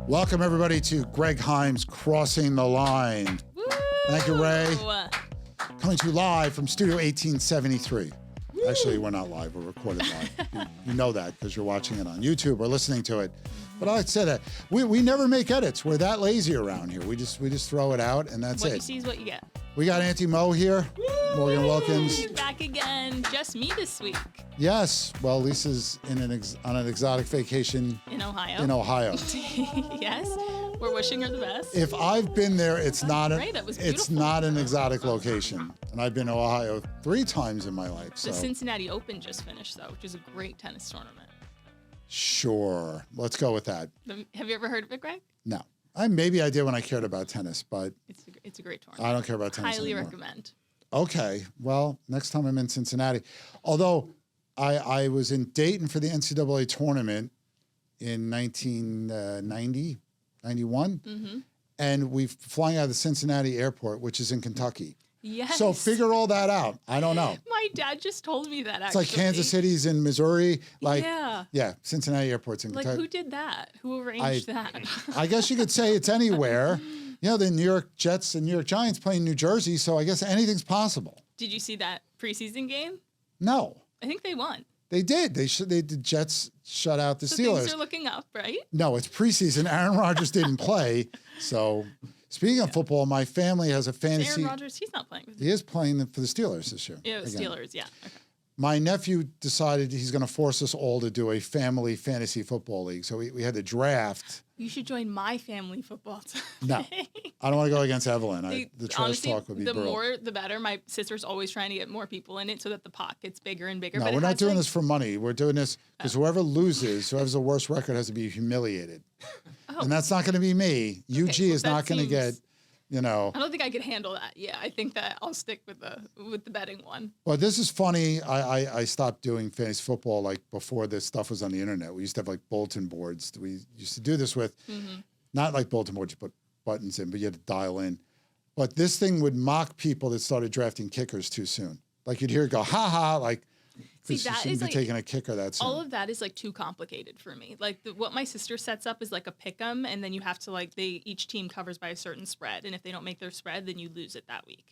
Welcome, everybody, to Greg Heym's Crossing the Line. Woo! Thank you, Ray. Coming to you live from Studio 1873. Woo! Actually, we're not live. We're recorded live. You know that because you're watching it on YouTube or listening to it. But I said that we never make edits. We're that lazy around here. We just throw it out, and that's What it. you see is what you get. We got Auntie Mo here. Woo! Morgan Wilkins. Back again. Just me this week. Yes. Well, Lisa's on an exotic vacation. In Ohio. Yes. We're wishing her the best. If I've been there, it's not beautiful. not an exotic location. And I've been to Ohio 3 times in my life. The Cincinnati Open just finished, though, which is a great tennis tournament. Sure. Let's go with that. Have you ever heard of it, Greg? No. Maybe I did when I cared about tennis, but it's a great tournament. I don't care about tennis Highly anymore. recommend. Okay. Well, next time I'm in Cincinnati. Although I was in Dayton for the NCAA tournament in 1990, 91. Mm-hmm. And we're flying out of the Cincinnati airport, which is in Kentucky. Yes. So figure all that out. I don't know. My dad just told me that, actually. It's like Kansas City's in Missouri. Yeah, Cincinnati Airport's in Kentucky. Like, who did that? Who arranged that? I guess you could say it's anywhere. You know, the New York Jets and New York Giants play in New Jersey, so I guess anything's possible. Did you see that preseason game? No. I think they won. They did. The Jets shut out the Steelers. Things are looking up, right? No, it's preseason. Aaron Rodgers didn't play. So, speaking of football, my family has a fantasy. Aaron Rodgers, he's not playing with He is playing for the Steelers this year. Yeah, the Steelers, yeah. Okay. My nephew decided he's going to force us all to do a family fantasy football league. So we had to draft. You should join my family football team. No, I don't want to go against Evelyn. The trash honestly, talk would be the brutal. more, the better. My sister's always trying to get more people in it so that the pot gets bigger and bigger. No, but we're not doing this for money. We're doing this because whoever loses, whoever's the worst record has to be humiliated. Oh. And that's not going to be me. UG is not going to get, I don't think I could handle that. Yeah, I think that I'll stick with the betting one. Well, this is funny. I stopped doing fantasy football like before this stuff was on the internet. We used to have like bulletin boards. We used to do this with, not like bulletin boards, you put buttons in, but you had to dial in. But this thing would mock people that started drafting kickers too soon. Like you'd hear it go, ha ha, like, because you shouldn't be taking a kicker that soon. All of that is like too complicated for me. Like what my sister sets up is like a pick 'em, and then you have to each team covers by a certain spread, and if they don't make their spread, then you lose it that week.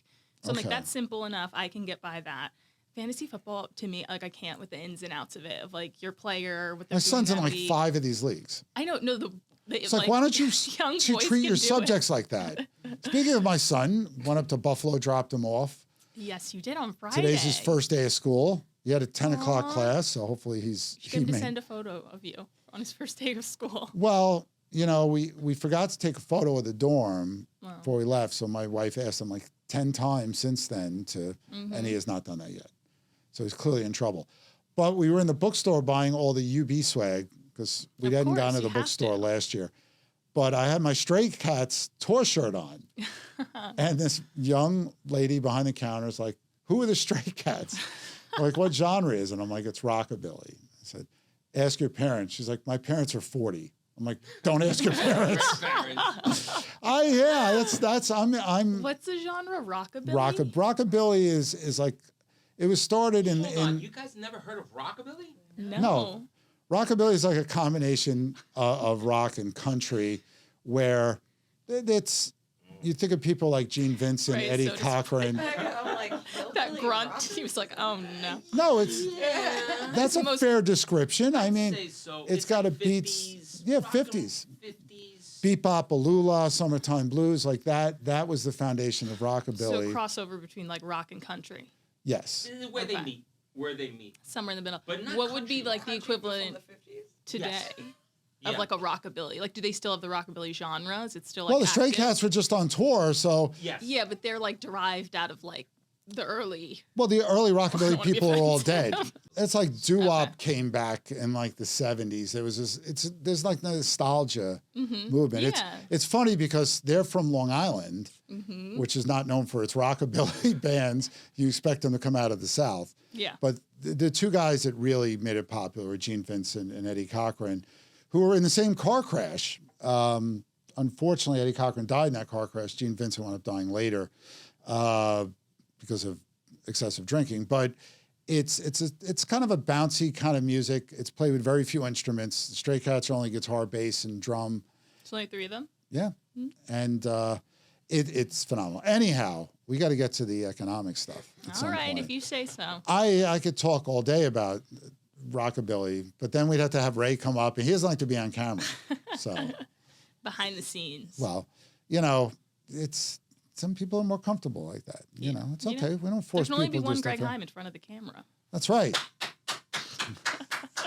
So I'm like, that's simple enough. I can get by that. Fantasy football, to me, like I can't with the ins and outs of it, of like your player. What my son's in like 5 of these leagues. I know. No, it's like, why don't you treat your subjects like that? Speaking of my son, went up to Buffalo, dropped him off. Yes, you did on Friday. Today's his first day of school. He had a 10 o'clock class, so hopefully he's... You should send a photo of you on his first day of school. Well, we forgot to take a photo of the dorm before we left, so my wife asked him like 10 times since then and he has not done that yet. So he's clearly in trouble. But we were in the bookstore buying all the UB swag because we hadn't gone to the bookstore last year. But I had my Stray Cats tour shirt on. And this young lady behind the counter is like, who are the Stray Cats? Like, what genre is it? And I'm like, it's rockabilly. I said, ask your parents. She's like, my parents are 40. I'm like, don't ask your parents. I'm. What's the genre? Rockabilly? Rockabilly is like, it was started in. Hold on, you guys never heard of rockabilly? No. Rockabilly is like a combination of rock and country where it's, you think of people like Gene Vincent, Eddie Cochran. That grunt, he was like, oh no. No, that's a fair description. I mean, it's got a beats, 50s. Beat Bop Alula, Summertime Blues, like that. That was the foundation of rockabilly. So crossover between like rock and country. Yes. Where they meet. Somewhere in the middle. But not what would be like the equivalent today? Yes. Of like a rockabilly. Like, do they still have the rockabilly genre? Is it still like well, the Stray Cats were just on tour, so yes. Yeah, but they're like derived out of like the early. Well, the early rockabilly people are all dead. It's like doo-wop came back in like the 70s. There was there's like nostalgia movement. Yeah. It's funny because they're from Long Island, which is not known for its rockabilly bands. You expect them to come out of the South. Yeah. But the two guys that really made it popular were Gene Vincent and Eddie Cochran, who were in the same car crash. Unfortunately, Eddie Cochran died in that car crash. Gene Vincent wound up dying later because of excessive drinking. But it's kind of a bouncy kind of music. It's played with very few instruments. The Stray Cats are only guitar, bass, and drum. There's only 3 of them? Yeah. And it's phenomenal. Anyhow, we got to get to the economic stuff. All right, if you say so. I could talk all day about rockabilly, but then we'd have to have Ray come up, and he doesn't like to be on camera. So behind the scenes. Well, you know, it's some people are more comfortable like that. You know, it's okay. We don't force people to do stuff. There can only be one Greg Heym in front of the camera. That's right.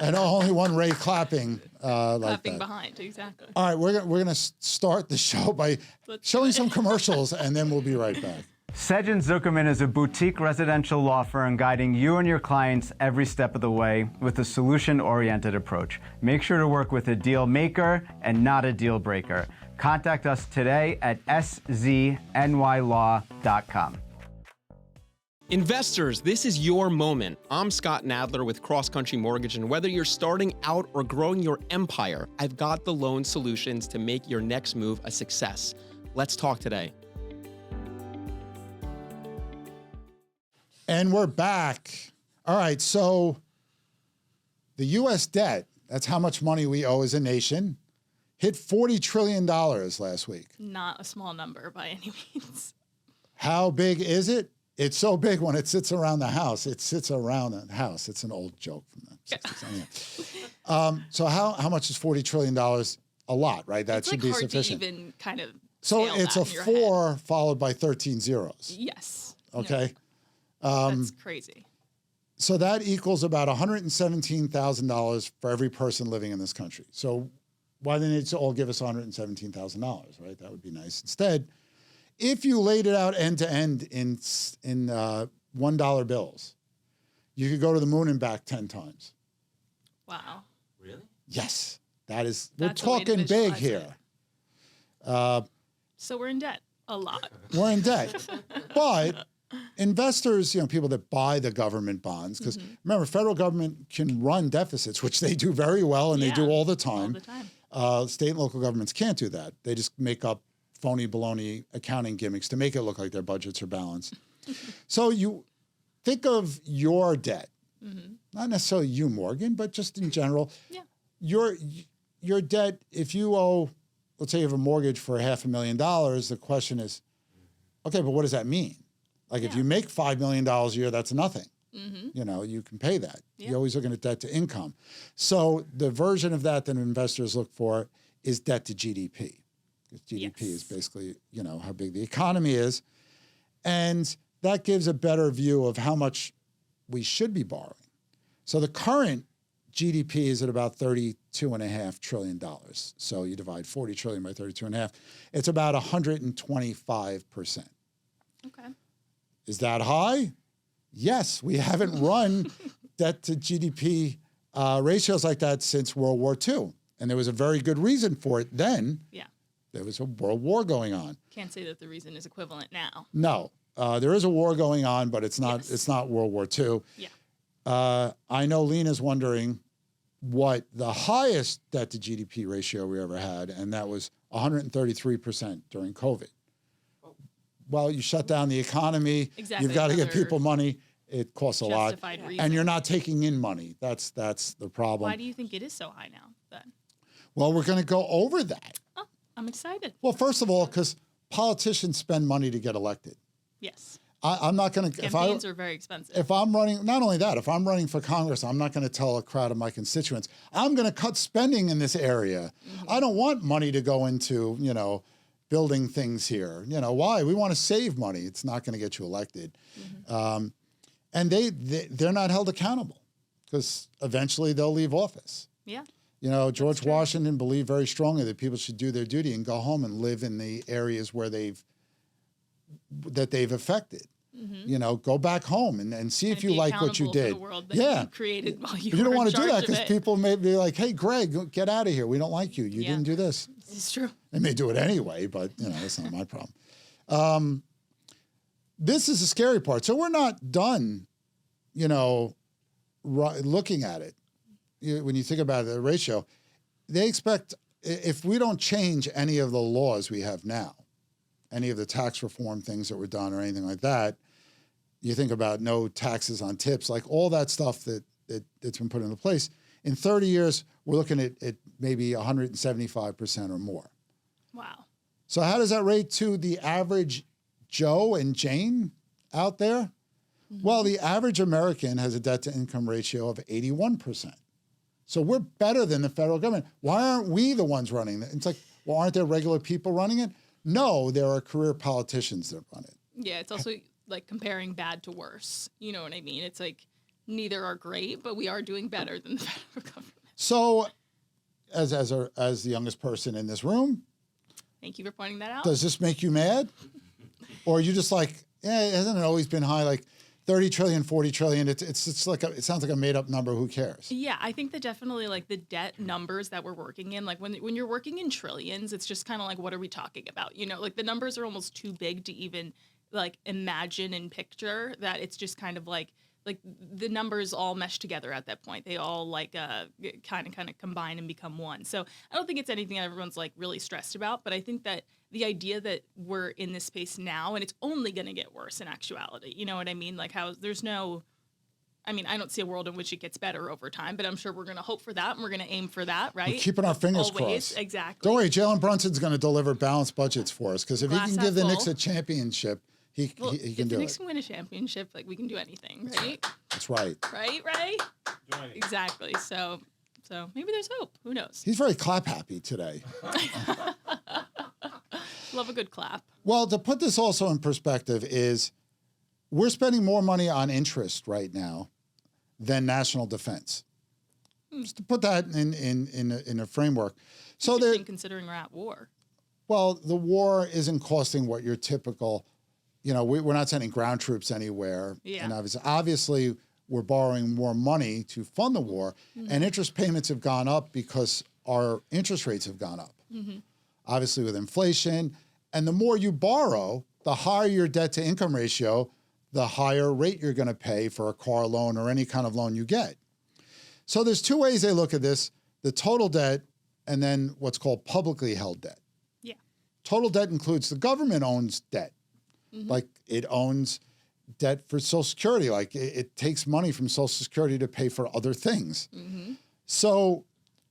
And only one Ray clapping like Clapping that. behind, exactly. All right, we're gonna start the show by showing some commercials, and then we'll be right back. Sedge & Zuckerman is a boutique residential law firm guiding you and your clients every step of the way with a solution-oriented approach. Make sure to work with a deal maker and not a deal breaker. Contact us today at sznylaw.com. Investors, this is your moment. I'm Scott Nadler with Cross Country Mortgage, and whether you're starting out or growing your empire, I've got the loan solutions to make your next move a success. Let's talk today. And we're back. All right, so the U.S. debt, that's how much money we owe as a nation, hit $40 trillion last week. Not a small number by any means. How big is it? It's so big when it sits around the house. It sits around the house. It's an old joke from the 60s. So how much is $40 trillion? A lot, right? That it's should like be hard sufficient. To even kind of So scale it's that a in your 4 head. followed by 13 zeros. Yes. Okay. That's crazy. So that equals about $117,000 for every person living in this country. So why didn't they all give us $117,000, right? That would be nice. Instead, if you laid it out end to end in $1 bills, you could go to the moon and back 10 times. Wow. Really? Yes, we're That's a way to talking big visualize here. So we're in debt a lot. We're in debt. But investors, you know, people that buy the government bonds, because remember, federal government can run deficits, which they do very well, and they do all the time. All the time. State and local governments can't do that. They just make up phony baloney accounting gimmicks to make it look like their budgets are balanced. So you think of your debt, not necessarily you, Morgan, but just in general. Yeah. Your debt, if you owe, let's say you have a mortgage for $500,000, the question is, okay, but what does that mean? Like if you make $5 million a year, that's nothing. You know, you can pay that. You're always looking at debt to income. So the version of that investors look for is debt to GDP. Because GDP is basically, you know, how big the economy is. And that gives a better view of how much we should be borrowing. So the current GDP is at about $32.5 trillion. So you divide 40 trillion by 32.5, it's about 125%. Okay. Is that high? Yes, we haven't run debt to GDP ratios like that since World War II. And there was a very good reason for it then. Yeah. There was a world war going on. Can't say that the reason is equivalent now. No, there is a war going on, but it's not. It's not World War II. Yeah. I know Lena's wondering what the highest debt to GDP ratio we ever had, and that was 133% during COVID. Well, you shut down the economy. Exactly. You've got to give people money. It costs a lot, Justified reason. and you're not taking in money. That's the problem. Why do you think it is so high now then? Well, we're going to go over that. Oh, I'm excited. Well, first of all, because politicians spend money to get elected. Yes. I'm not going to. Campaigns are very expensive. If I'm running, not only that, if I'm running for Congress, I'm not going to tell a crowd of my constituents, I'm going to cut spending in this area. I don't want money to go into, you know, building things here. You know, why? We want to save money. It's not going to get you elected. And they're not held accountable because eventually they'll leave office. Yeah. You know, George Washington believed very strongly that people should do their duty and go home and live in the areas where they've affected. You know, go back home and see if you like what you did. For the world that you created while you don't were want to in do that charge of because it. people may be like, "Hey, Greg, get out of here. We don't like you. You didn't do this." It's true. They may do it anyway, but you know, that's not my problem. This is the scary part. So we're not done, you know, looking at it. When you think about the ratio, they expect if we don't change any of the laws we have now, any of the tax reform things that were done or anything like that, you think about no taxes on tips, like all that stuff that's been put into place. In 30 years, we're looking at maybe 175% or more. Wow. So how does that rate to the average Joe and Jane out there? Well, the average American has a debt-to-income ratio of 81%. So we're better than the federal government. Why aren't we the ones running it? It's like, well, aren't there regular people running it? No, there are career politicians that run it. Yeah, it's also like comparing bad to worse. You know what I mean? It's like neither are great, but we are doing better than the federal government. So as the youngest person in this room, Thank you for pointing that out. does this make you mad? Or are you just like, yeah, hasn't it always been high, like 30 trillion, 40 trillion? It's like, it sounds like a made up number. Who cares? Yeah, I think that definitely like the debt numbers that we're working in, like when you're working in trillions, it's just kind of like, what are we talking about? You know, like the numbers are almost too big to even like imagine and picture that. It's just kind of like the numbers all mesh together at that point. They all like kind of combine and become one. So I don't think it's anything that everyone's like really stressed about, but I think that the idea that we're in this space now and it's only going to get worse in actuality, you know what I mean? Like how there's no, I mean, I don't see a world in which it gets better over time, but I'm sure we're going to hope for that and we're going to aim for that, right? We're keeping our fingers Always, crossed. exactly. Don't worry, Jalen Brunson's going to deliver balanced budgets for us, because if Glass he can half give the full. Knicks a championship, he can If do the it. Knicks can win a championship, like we can do anything, right? That's right. Right? Exactly. So maybe there's hope. Who knows? He's very clap happy today. Love a good clap. Well, to put this also in perspective is we're spending more money on interest right now than national defense. Just to put that in a framework. So there, Interesting considering we're at war. well, the war isn't costing what your typical, you know, we're not sending ground troops anywhere. Yeah. And obviously we're borrowing more money to fund the war, and interest payments have gone up because our interest rates have gone up. Obviously with inflation, and the more you borrow, the higher your debt to income ratio, the higher rate you're going to pay for a car loan or any kind of loan you get. So there's two ways they look at this: the total debt and then what's called publicly held debt. Yeah. Total debt includes the government owns debt. Like it owns debt for Social Security. Like it takes money from Social Security to pay for other things. So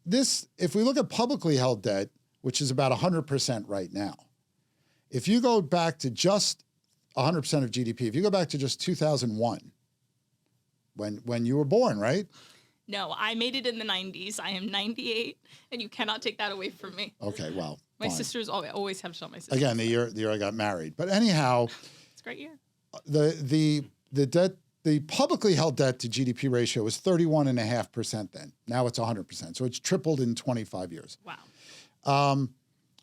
this, if we look at publicly held debt, which is about 100% right now, if you go back to just 100% of GDP, if you go back to just 2001, when you were born, right? No, I made it in the 90s. I am 98, and you cannot take that away from me. Okay, well, My fine. sisters always have to tell my sisters. Again, the year I got married. But anyhow, It's a great year. the debt, the publicly held debt to GDP ratio was 31.5% then. Now it's 100%. So it's tripled in 25 years. Wow.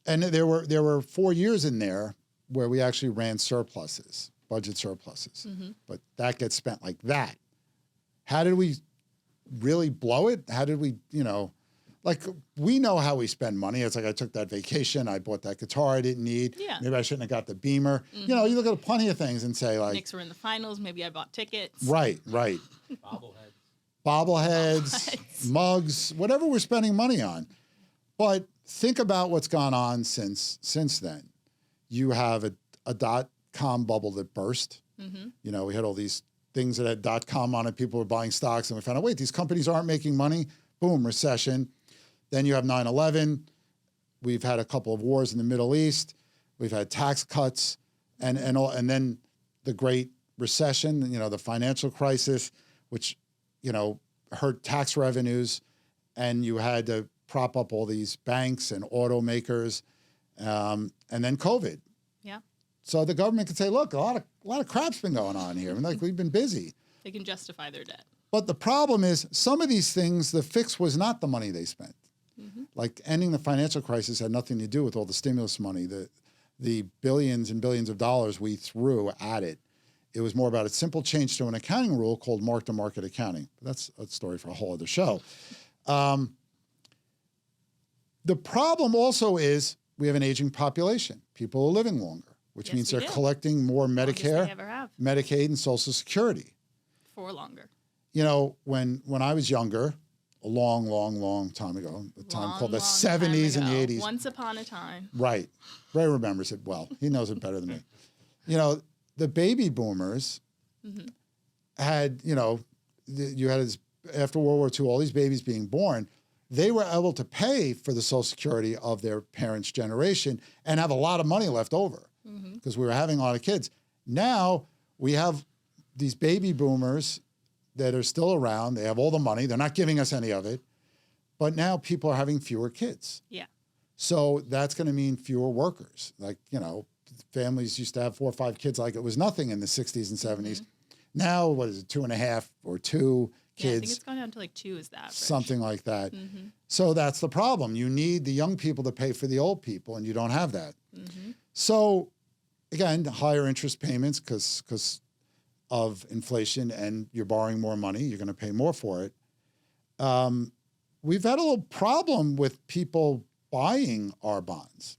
And there were 4 years in there where we actually ran surpluses, budget surpluses. But that gets spent like that. How did we really blow it? How did we, like we know how we spend money. It's like I took that vacation, I bought that guitar I didn't need. Yeah. Maybe I shouldn't have got the Beamer. You look at plenty of things and say like, Knicks were in the finals. Maybe I bought tickets. right. Bobbleheads, mugs, whatever we're spending money on. But think about what's gone on since then. You have a dot-com bubble that burst. We had all these things that had .com on it. People were buying stocks, and we found out, wait, these companies aren't making money. Boom, recession. Then you have 9/11. We've had a couple of wars in the Middle East. We've had tax cuts, and then the Great Recession. The financial crisis, which hurt tax revenues, and you had to prop up all these banks and automakers, and then COVID. Yeah. So the government could say, look, a lot of crap's been going on here. We've been busy. They can justify their debt. But the problem is some of these things, the fix was not the money they spent. Like ending the financial crisis had nothing to do with all the stimulus money, the billions and billions of dollars we threw at it. It was more about a simple change to an accounting rule called mark-to-market accounting. But that's a story for a whole other show. The problem also is we have an aging population. People are living longer, which Yes, means we they're do. collecting more Longest they Medicare, ever have. Medicaid, and Social Security. For longer. When I was younger, a long time ago, a time called the Long 70s time and the ago. 80s. Once upon a time. Right. Ray remembers it well. He knows it better than me. The baby boomers had, you had after World War II, all these babies being born. they were able to pay for the Social Security of their parents' generation and have a lot of money left over because we were having a lot of kids. Now we have these baby boomers that are still around. They have all the money. They're not giving us any of it. But now people are having fewer kids. Yeah. So that's going to mean fewer workers. Like, families used to have 4 or 5 kids like it was nothing in the 60s and 70s. Now, what is it, 2.5 or 2 kids? Yeah, I think it's gone down to like 2 is the average. Something like that. So that's the problem. You need the young people to pay for the old people, and you don't have that. So, again, higher interest payments because of inflation, and you're borrowing more money. You're going to pay more for it. We've had a little problem with people buying our bonds.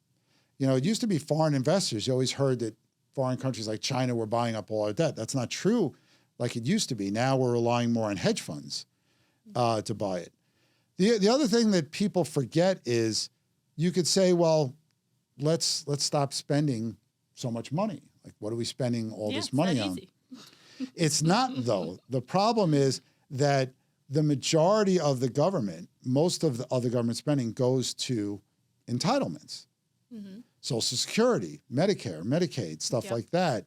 It used to be foreign investors. You always heard that foreign countries like China were buying up all our debt. That's not true like it used to be. Now we're relying more on hedge funds to buy it. The other thing that people forget is you could say, well, let's stop spending so much money. Like, what are we spending all this money on? Easy. It's not, though. The problem is that the majority of the government, most of the other government spending goes to entitlements. Social Security, Medicare, Medicaid, stuff like that.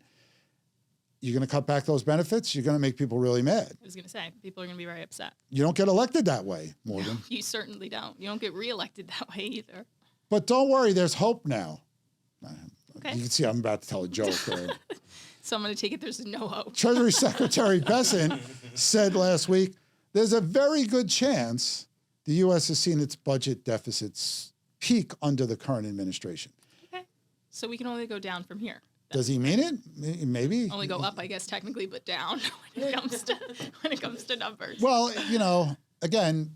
You're going to cut back those benefits, you're going to make people really mad. I was going to say, people are going to be very upset. You don't get elected that way, Morgan. No, you certainly don't. You don't get reelected that way either. But don't worry, there's hope now. Okay. You can see I'm about to tell a joke. So I'm going to take it there's no hope. Treasury Secretary Bessent said last week, there's a very good chance the U.S. has seen its budget deficits peak under the current administration. Okay. So we can only go down from here. Does he mean it? Maybe. Only go up, I guess, technically, but down when it comes to numbers. Well, again,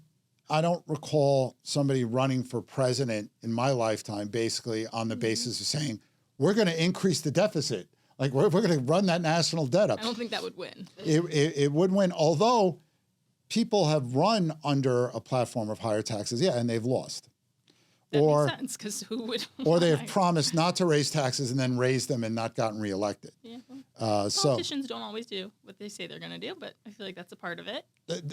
I don't recall somebody running for president in my lifetime basically on the basis of saying, we're going to increase the deficit. Like, we're going to run that national debt up. I don't think that would win. It would win, although people have run under a platform of higher taxes, and they've lost. That makes sense, because who would? Or they have promised not to raise taxes and then raised them and not gotten reelected. Yeah. Politicians don't always do what they say they're going to do, but I feel like that's a part of it.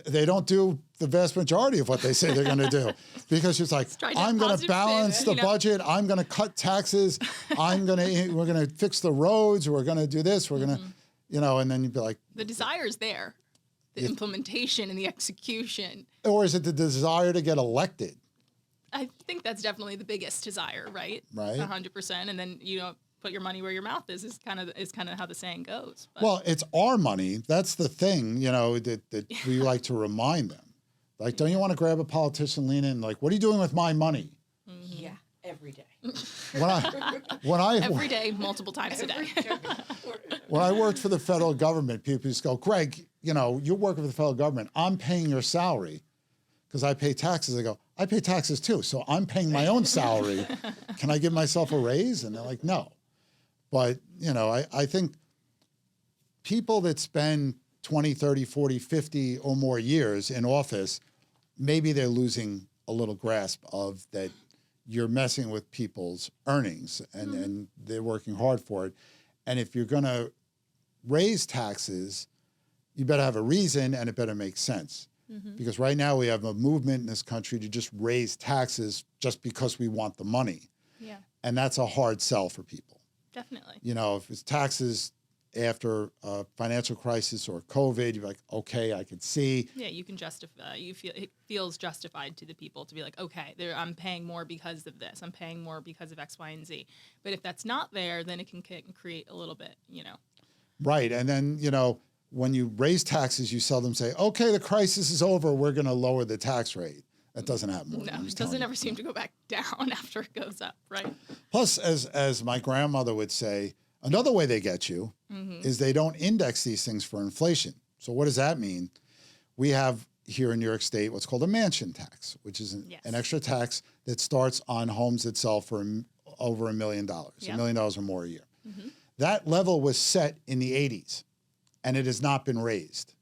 They don't do the vast majority of what they say they're going to do, because it's like, I'm going to balance the budget. I'm going to cut taxes. we're going to fix the roads. We're going to do this. We're going to, and then you'd be like, the desire's there, the implementation and the execution. Or is it the desire to get elected? I think that's definitely the biggest desire, right? Right. 100%. And then, put your money where your mouth is kind of how the saying goes. But. Well, it's our money. That's the thing, that we like to remind them. Like, don't you want to grab a politician, lean in, like, what are you doing with my money? Yeah, every day. Every day, multiple times a day. When I worked for the federal government, people used to go, Greg, you're working for the federal government. I'm paying your salary because I pay taxes. I go, I pay taxes too, so I'm paying my own salary. Can I give myself a raise? And they're like, no. But, I think people that spend 20, 30, 40, 50 or more years in office, maybe they're losing a little grasp of that you're messing with people's earnings and they're working hard for it. And if you're going to raise taxes, you better have a reason and it better make sense. Because right now we have a movement in this country to just raise taxes just because we want the money. Yeah. And that's a hard sell for people. Definitely. If it's taxes after a financial crisis or COVID, you're like, okay, I can see. Yeah, you can justify. It feels justified to the people to be like, okay, I'm paying more because of this. I'm paying more because of X, Y, and Z. But if that's not there, then it can create a little bit, Right, and then when you raise taxes, you seldom say, okay, the crisis is over, we're going to lower the tax rate. That doesn't happen. No, it doesn't ever seem to go back down after it goes up, right? Plus, as my grandmother would say, another way they get you is they don't index these things for inflation. So what does that mean? We have here in New York State what's called a mansion tax, which is an extra tax that starts on homes that sell for over $1 million, $1 million or more a year. That level was set in the 80s. And it has not been raised.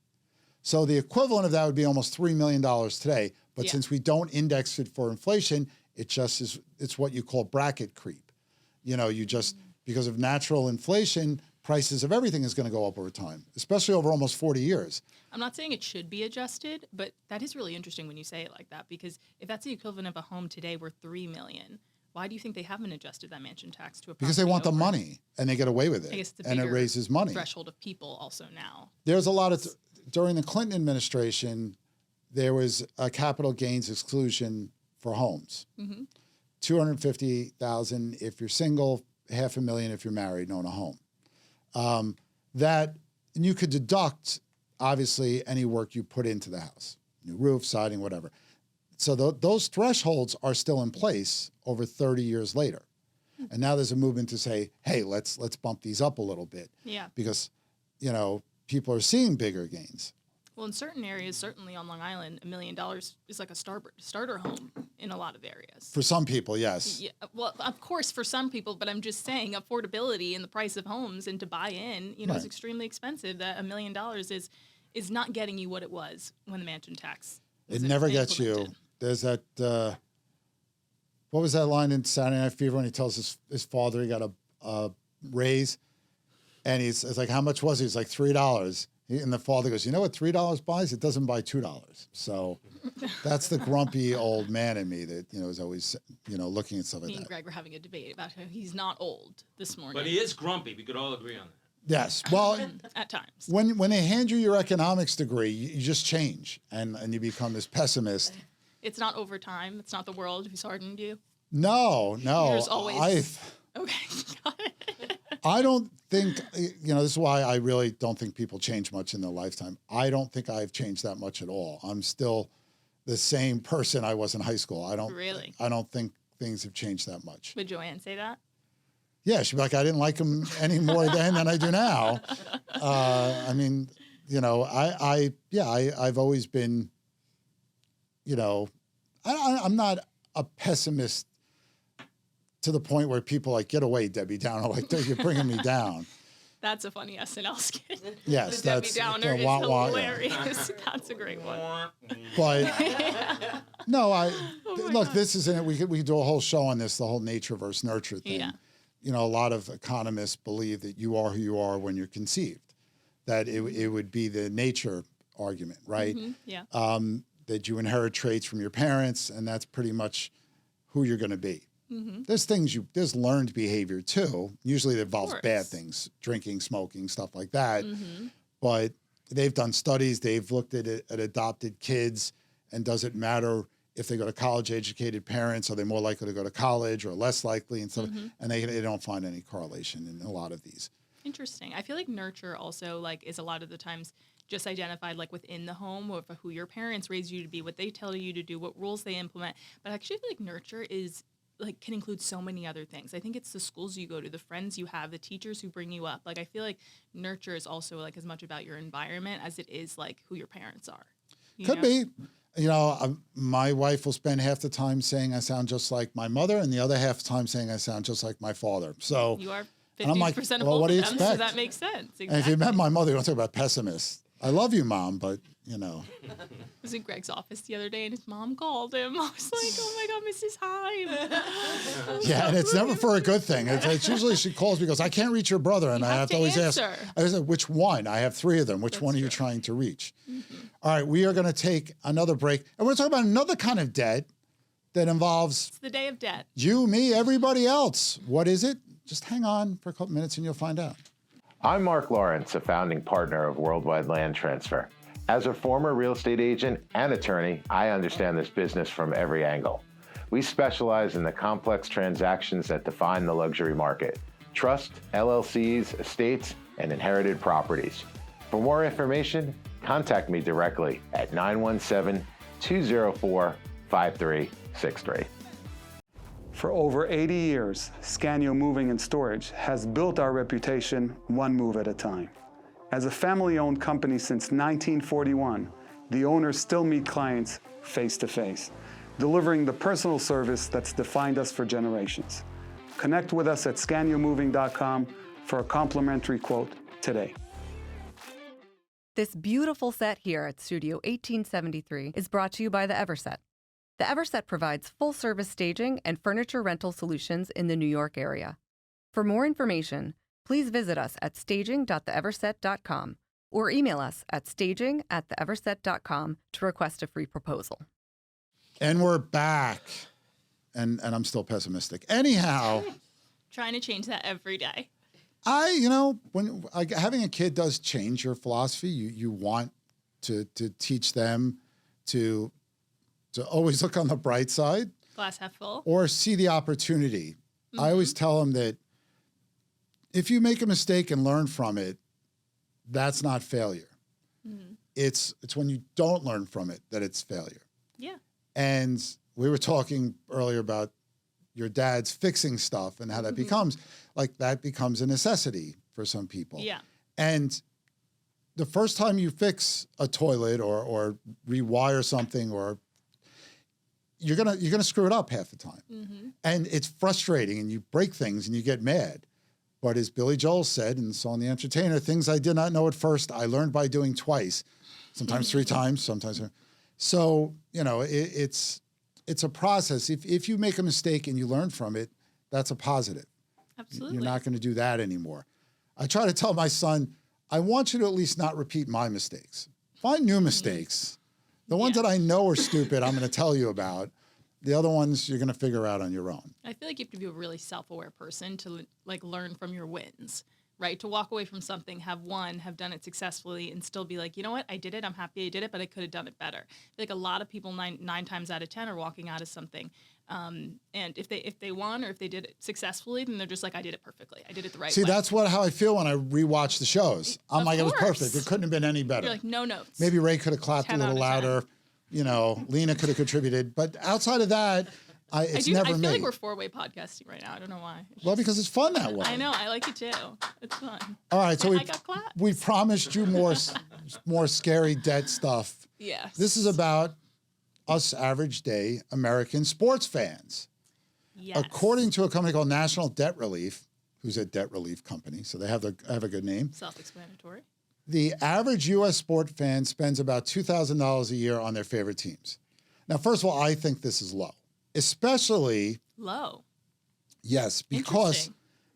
So the equivalent of that would be almost $3 million today. But since we don't index it for inflation, it's what you call bracket creep. You just, because of natural inflation, prices of everything is going to go up over time, especially over almost 40 years. I'm not saying it should be adjusted, but that is really interesting when you say it like that, because if that's the equivalent of a home today worth $3 million, why do you think they haven't adjusted that mansion tax to a Because they want the over? money and they get away with I guess it, it's a and it bigger raises money. threshold of people also now. There's a lot of, during the Clinton administration, there was a capital gains exclusion for homes. Mm-hmm. $250,000 if you're single, $500,000 if you're married and own a home. That, and you could deduct, obviously, any work you put into the house, new roof, siding, whatever. So those thresholds are still in place over 30 years later. And now there's a movement to say, hey, let's bump these up a little bit. Yeah. Because, you know, people are seeing bigger gains. Well, in certain areas, certainly on Long Island, $1 million is like a starter home in a lot of areas. For some people, yes. Yeah, well, of course, for some people, but I'm just saying affordability and the price of homes and to buy in, you know, is extremely expensive. That $1 million is not getting you what it was when the mansion tax was It never gets you. implemented. There's that, what was that line in Saturday Night Fever when he tells his father he got a raise? And it's like, how much was it? He's like, $3. And the father goes, you know what $3 buys? It doesn't buy $2. So that's the grumpy old man in me that, you know, is always, you know, looking at stuff like Me and that. Greg were having a debate about how he's not old this morning. But he is grumpy. We could all agree on that. Yes. Well, at times. when they hand you your economics degree, you just change and you become this pessimist. It's not over time. It's not the world who's hardened you. No. There's always... Okay. I don't think, you know, this is why I really don't think people change much in their lifetime. I don't think I've changed that much at all. I'm still the same person I was in high school. I don't think things have changed that much. Would Joanne say that? Yeah, she'd be like, I didn't like him any more then than I do now. I mean, you know, I've always been, you know, I'm not a pessimist to the point where people like, get away, Debbie Downer, like, you're bringing me down. That's a funny SNL skit. Yes, the Debbie that's Downer is hilarious. Yeah. That's a great one. But no, look, this isn't it. We could do a whole show on this, the whole nature versus nurture thing. Yeah. You know, a lot of economists believe that you are who you are when you're conceived, that it would be the nature argument, right? Mm-hmm. Yeah. That you inherit traits from your parents, and that's pretty much who you're going to be. Mm-hmm. There's learned behavior too. Usually it involves bad things, drinking, smoking, stuff like that. Mm-hmm. But they've done studies. They've looked at adopted kids, and does it matter if they go to college-educated parents? Are they more likely to go to college or less likely? And stuff. And they don't find any correlation in a lot of these. Interesting. I feel like nurture also like is a lot of the times just identified like within the home or who your parents raised you to be, what they tell you to do, what rules they implement. But I actually feel like nurture is like can include so many other things. I think it's the schools you go to, the friends you have, the teachers who bring you up. Like I feel like nurture is also like as much about your environment as it is like who your parents are. Could be. You know, my wife will spend half the time saying I sound just like my mother, and the other half the time saying I sound just like my father. So you are 50% like, of both what do you of them, expect? so that makes sense. Exactly. And if you met my mother, you don't talk about pessimist. I love you, Mom, but you know. I was in Greg's office the other day, and his mom called him. I was like, "Oh my God, Mrs. Heym." Yeah, and it's never for a good thing. It's usually she calls me, goes, "I can't reach your brother," and I have to always ask, "Which one?" I have 3 of them. Which one are you trying to reach? Mm-hmm. All right, we are going to take another break, and we're going to talk about another kind of debt that involves. It's the day of debt. You, me, everybody else. What is it? Just hang on for a couple minutes, and you'll find out. I'm Mark Lawrence, a founding partner of Worldwide Land Transfer. As a former real estate agent and attorney, I understand this business from every angle. We specialize in the complex transactions that define the luxury market: trust, LLCs, estates, and inherited properties. For more information, contact me directly at 917-204-5363. For over 80 years, Scanio Moving and Storage has built our reputation one move at a time. As a family-owned company since 1941, the owners still meet clients face-to-face, delivering the personal service that's defined us for generations. Connect with us at ScanioMoving.com for a complimentary quote today. This beautiful set here at Studio 1873 is brought to you by the Everset. The Everset provides full-service staging and furniture rental solutions in the New York area. For more information, please visit us at staging.theeverset.com or email us at staging@theeverset.com to request a free proposal. And we're back. And I'm still pessimistic. Anyhow, Trying to change that every day. when having a kid does change your philosophy. You want to teach them to always look on the bright side. Glass half full. Or see the opportunity. I always tell them that if you make a mistake and learn from it, that's not failure. It's when you don't learn from it that it's failure. Yeah. And we were talking earlier about your dad's fixing stuff and how that becomes a necessity for some people. Yeah. And the first time you fix a toilet or rewire something, or you're gonna screw it up half the time. And it's frustrating, and you break things and you get mad. But as Billy Joel said in the song The Entertainer, things I did not know at first, I learned by doing twice, sometimes 3 times, sometimes. So, it's a process. If you make a mistake and you learn from it, that's a positive. Absolutely. You're not going to do that anymore. I try to tell my son, I want you to at least not repeat my mistakes. Find new mistakes. The ones that I know are stupid, I'm going to tell you about. The other ones you're going to figure out on your own. I feel like you have to be a really self-aware person to learn from your wins, right? To walk away from something, have done it successfully, and still be like, you know what, I did it, I'm happy I did it, but I could have done it better. I feel like a lot of people nine times out of 10 are walking out of something. And if they won or if they did it successfully, then they're just like, I did it perfectly. I did it the right way. See, that's how I feel when I rewatch the shows. I'm like, it was perfect. It couldn't have been any better. You're like, no notes. Maybe Ray could have clapped a 10 little out of 10. louder. Lena could have contributed. But outside of that, it's never me. I feel like we're 4-way podcasting right now. I don't know why. Well, because it's fun that way. I know. I like it too. It's fun. All right, so I got claps. we promised you more scary debt stuff. Yes. This is about us average day American sports fans. Yes. According to a company called National Debt Relief, who's a debt relief company, so they have a good name. Self-explanatory. The average U.S. sport fan spends about $2,000 a year on their favorite teams. Now, first of all, I think this is low, especially low. Yes, because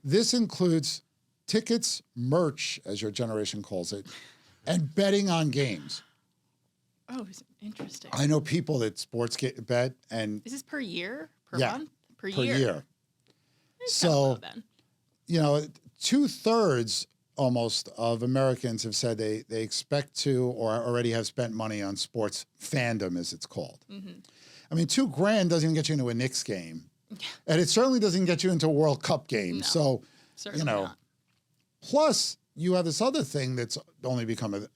this includes tickets, merch, as your generation calls it, and betting on games. Oh, interesting. I know people that bet, and is this per year? Per yeah, month? Per year. It's so, then. 2/3 almost of Americans have said they expect to or already have spent money on sports fandom, as it's called. I mean, $2,000 doesn't even get you into a Knicks game. And it certainly doesn't get you into a World Cup game. No, so, certainly not. Plus you have this other thing that's only become an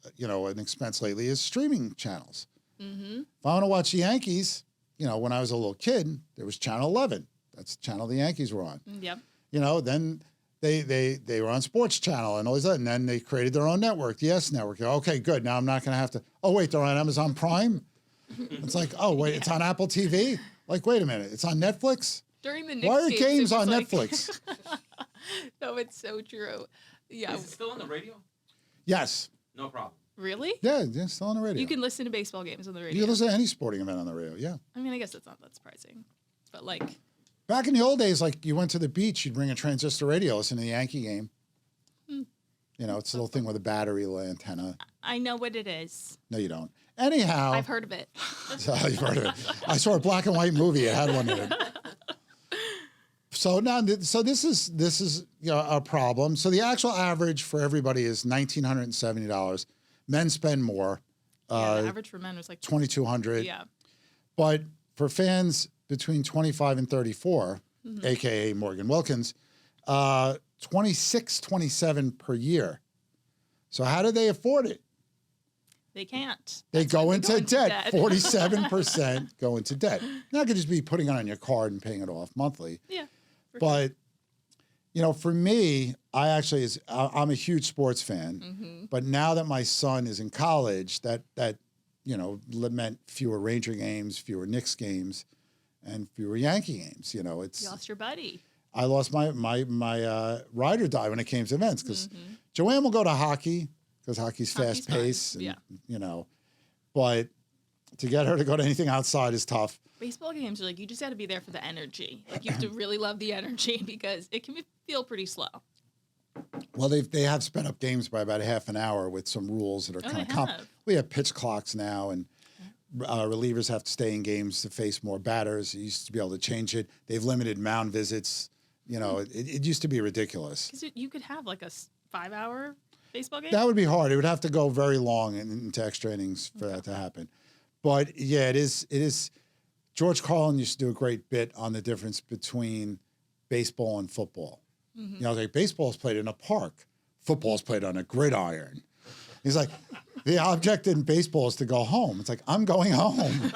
expense lately is streaming channels. If I want to watch the Yankees, when I was a little kid, there was Channel 11. That's the channel the Yankees were on. Yep. Then they were on Sports Channel and all that, and then they created their own network, the S Network. Okay, good. Now I'm not going to have to. Oh wait, they're on Amazon Prime. It's like, oh wait, it's on Apple TV. Like, wait a minute, it's on Netflix. During the Knicks why are games on like... Netflix? No, it's so true. Yeah. Is it still on the radio? Yes. No problem. Really? Yeah, still on the radio. You can listen to baseball games on the radio. You can listen to any sporting event on the radio. Yeah. I mean, I guess that's not that surprising, but like. Back in the old days, like you went to the beach, you'd bring a transistor radio, listen to the Yankee game. It's a little thing with a battery, little antenna. I know what it is. No, you don't. Anyhow. I've heard of it. You've heard of it. I saw a black and white movie. It had one in it. So this is a problem. So the actual average for everybody is $1,970. Men spend more. The average for men was like $2,200. Yeah. But for fans between 25 and 34, aka Morgan Wilkins, $26-27 per year. So how do they afford it? They can't. They go into debt. 47% go into debt. Now it could just be putting it on your card and paying it off monthly. Yeah. But for me, I'm a huge sports fan. But now that my son is in college, that meant fewer Ranger games, fewer Knicks games, and fewer Yankee games. You lost your buddy. I lost my ride or die when it came to events because Joanne will go to hockey because hockey's fast paced. But to get her to go to anything outside is tough. Baseball games are like, you just got to be there for the energy. Like, you have to really love the energy because it can feel pretty slow. Well, they have sped up games by about a half an hour with some rules that are kind of we have pitch clocks now, and relievers have to stay in games to face more batters. You used to be able to change it. They've limited mound visits. You know, it used to be ridiculous. Because you could have like a 5-hour baseball game? That would be hard. It would have to go very long into extra innings for that to happen. But yeah, it is. George Carlin used to do a great bit on the difference between baseball and football. You know, like baseball is played in a park. Football is played on a gridiron. He's like, the object in baseball is to go home. It's like, I'm going home.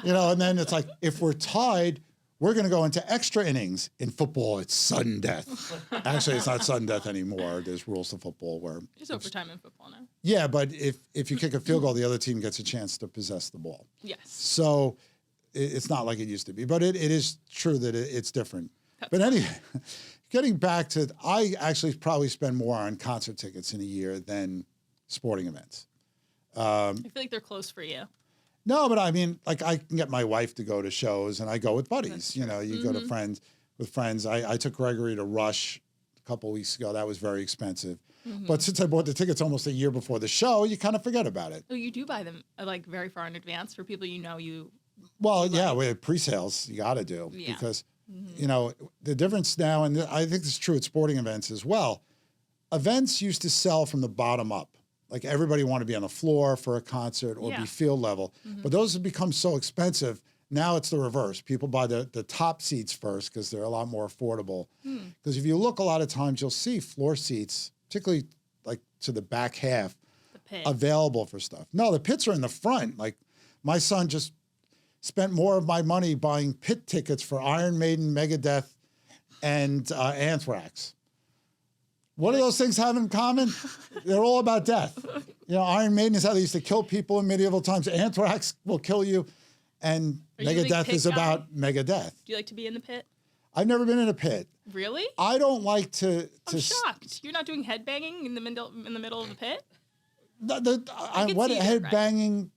You know, and then it's like, if we're tied, we're going to go into extra innings. In football, it's sudden death. Actually, it's not sudden death anymore. There's rules to football where... There's overtime in football now. Yeah, but if you kick a field goal, the other team gets a chance to possess the ball. Yes. So it's not like it used to be. But it is true that it's different. But anyway, getting back to... I actually probably spend more on concert tickets in a year than sporting events. I feel like they're close for you. No, but I mean, like I can get my wife to go to shows, and I go with buddies. You know, you go to friends. I took Gregory to Rush a couple weeks ago. That was very expensive. But since I bought the tickets almost a year before the show, you kind of forget about it. Oh, you do buy them like very far in advance for people you know you. Well, yeah, with pre-sales, you got to do because you know the difference now, and I think it's true at sporting events as well. Events used to sell from the bottom up. Like everybody wanted to be on the floor for a concert or be field level. But those have become so expensive. Now it's the reverse. People buy the top seats first because they're a lot more affordable. Because if you look a lot of times, you'll see floor seats, particularly like to the back half, available for stuff. No, the pits are in the front. Like my son just spent more of my money buying pit tickets for Iron Maiden, Megadeth, and Anthrax. What do those things have in common? They're all about death. You know, Iron Maiden is how they used to kill people in medieval times. Anthrax will kill you. And Megadeth is about Megadeth. Do you like to be in the pit? I've never been in a pit. Really? I don't like to... I'm shocked. You're not doing headbanging in the middle of the pit? What headbanging...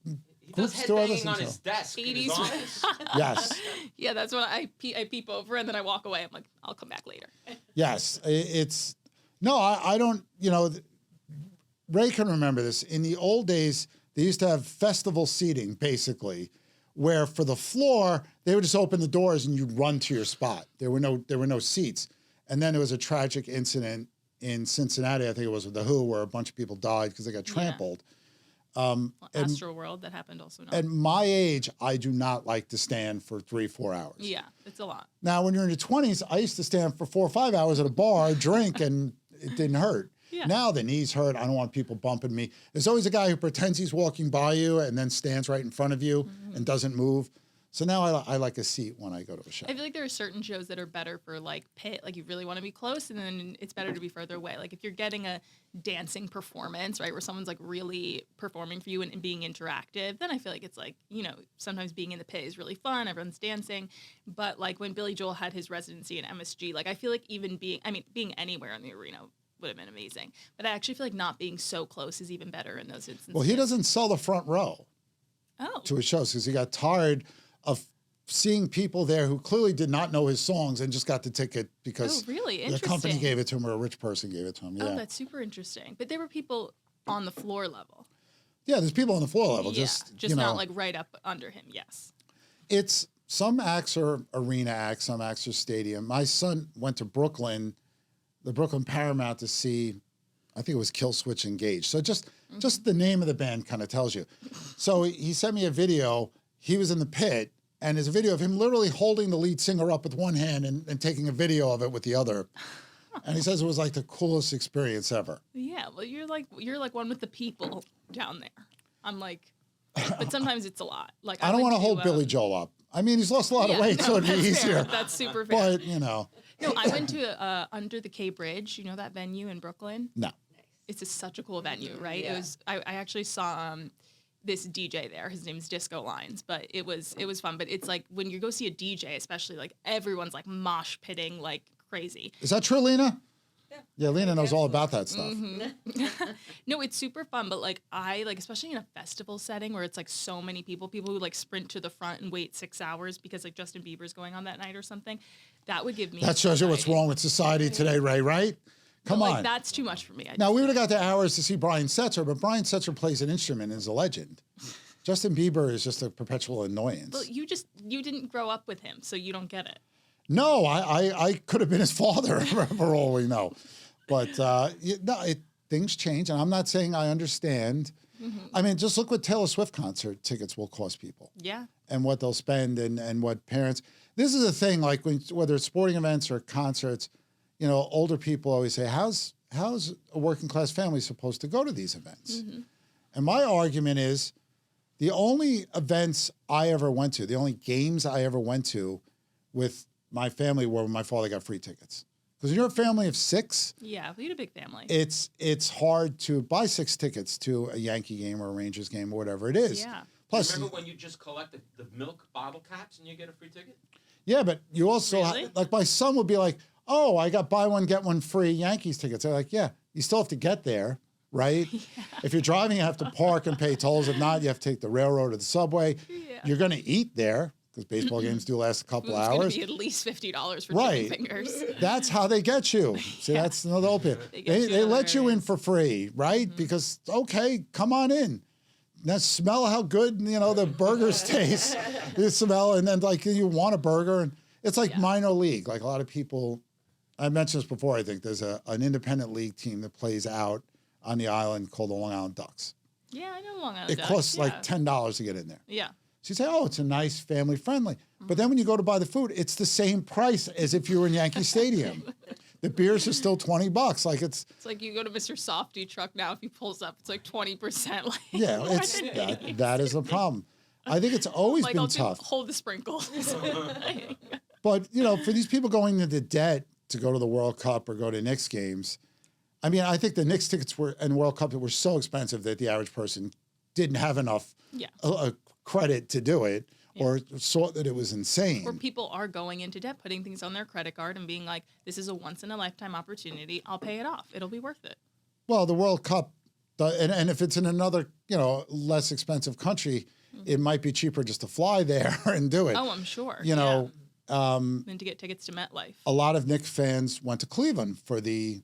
He does headbanging on his desk. 80s. Yes. Yeah, that's when I peep over and then I walk away. I'm like, I'll come back later. Yes, it's... No, I don't, you know, Ray can remember this. In the old days, they used to have festival seating, basically, where for the floor, they would just open the doors and you'd run to your spot. There were no seats. And then there was a tragic incident in Cincinnati, I think it was with The Who, where a bunch of people died because they got trampled. Astro World, that happened also. At my age, I do not like to stand for 3-4 hours. Yeah, it's a lot. Now, when you're in your 20s, I used to stand for 4 or 5 hours at a bar, drink, and it didn't hurt. Yeah. Now the knees hurt. I don't want people bumping me. There's always a guy who pretends he's walking by you and then stands right in front of you and doesn't move. So now I like a seat when I go to a show. I feel like there are certain shows that are better for like pit, like you really want to be close, and then it's better to be further away. Like if you're getting a dancing performance, right, where someone's like really performing for you and being interactive, then I feel like it's like, you know, sometimes being in the pit is really fun, everyone's dancing. But like when Billy Joel had his residency in MSG, like I feel like even being anywhere in the arena would have been amazing. But I actually feel like not being so close is even better in those instances. Well, he doesn't sell the front row to his shows because he got tired of seeing people there who clearly did not know his songs and just got the ticket because the company gave it to him or a rich person gave it to him. Yeah. Oh, that's super interesting. But there were people on the floor level. Yeah, there's people on the floor level. Yeah, just not like right up under him, yes. It's some acts are arena acts, some acts are stadium. My son went to Brooklyn, the Brooklyn Paramount to see, I think it was Kill Switch Engage. So just the name of the band kind of tells you. So he sent me a video. He was in the pit, and there's a video of him literally holding the lead singer up with one hand and taking a video of it with the other. And he says it was like the coolest experience ever. Yeah, well, you're like one with the people down there. I'm like, but sometimes it's a lot. Like I don't want to hold Billy Joel up. I mean, he's lost a lot of weight, so it'd be easier. That's super fair. But, you know. No, I went to Under the K Bridge. You know that venue in Brooklyn? No. It's such a cool venue, right? Yeah. It was. I actually saw this DJ there. His name's Disco Lines, but it was fun. But it's like when you go see a DJ, especially like everyone's like mosh pitting like crazy. Is that true, Lena? Yeah, Lena knows all about that stuff. No, it's super fun, but like I like, especially in a festival setting where it's like so many people who like sprint to the front and wait 6 hours because like Justin Bieber's going on that night or something. That would give me. That shows you what's wrong with society today, Ray. Right? Come on. That's too much for me. Now, we would have got the hours to see Brian Setzer, but Brian Setzer plays an instrument and is a legend. Justin Bieber is just a perpetual annoyance. Well, you didn't grow up with him, so you don't get it. No, I could have been his father for all we know. But things change, and I'm not saying I understand. I mean, just look what Taylor Swift concert tickets will cost people. Yeah. And what they'll spend and what parents. This is the thing, like whether it's sporting events or concerts, older people always say, how's a working class family supposed to go to these events? And my argument is the only events I ever went to, the only games I ever went to with my family were when my father got free tickets. Because you're a family of 6. Yeah, we had a big family. It's hard to buy 6 tickets to a Yankee game or a Rangers game or whatever it is. Yeah. Plus, remember when you just collect the milk bottle caps and you get a free ticket? Yeah, but you also, Really? like my son would be like, oh, I got buy one, get one free Yankees tickets. They're like, yeah, you still have to get there, right? Yeah. If you're driving, you have to park and pay tolls. If not, you have to take the railroad or the subway. Yeah. You're going to eat there. Because baseball games do last a couple hours. It's going to be at least $50 for chicken fingers. That's how they get you. See, that's another opiate. They let you in for free, right? Because, okay, come on in. Now smell how good, the burgers taste. You smell, and then you want a burger. And it's like minor league. Like a lot of people, I mentioned this before, I think, there's an independent league team that plays out on the island called the Long Island Ducks. Yeah, I know Long Island Ducks. It costs like $10 to get in there. Yeah. So you say, oh, it's a nice family friendly. But then when you go to buy the food, it's the same price as if you were in Yankee Stadium. The beers are still $20. Like it's like you go to Mr. Softy truck now. If he pulls up, it's like 20%. Like yeah, it's that is the problem. I think it's always been tough. Hold the sprinkles. But for these people going into debt to go to the World Cup or go to Knicks games, I mean, I think the Knicks tickets and World Cup were so expensive that the average person didn't have enough credit to do it. Or saw that it was insane. Or people are going into debt, putting things on their credit card and being like, this is a once-in-a-lifetime opportunity. I'll pay it off. It'll be worth it. Well, the World Cup, and if it's in another, less expensive country, it might be cheaper just to fly there and do it. Oh, I'm sure. Than to get tickets to MetLife. A lot of Knicks fans went to Cleveland for the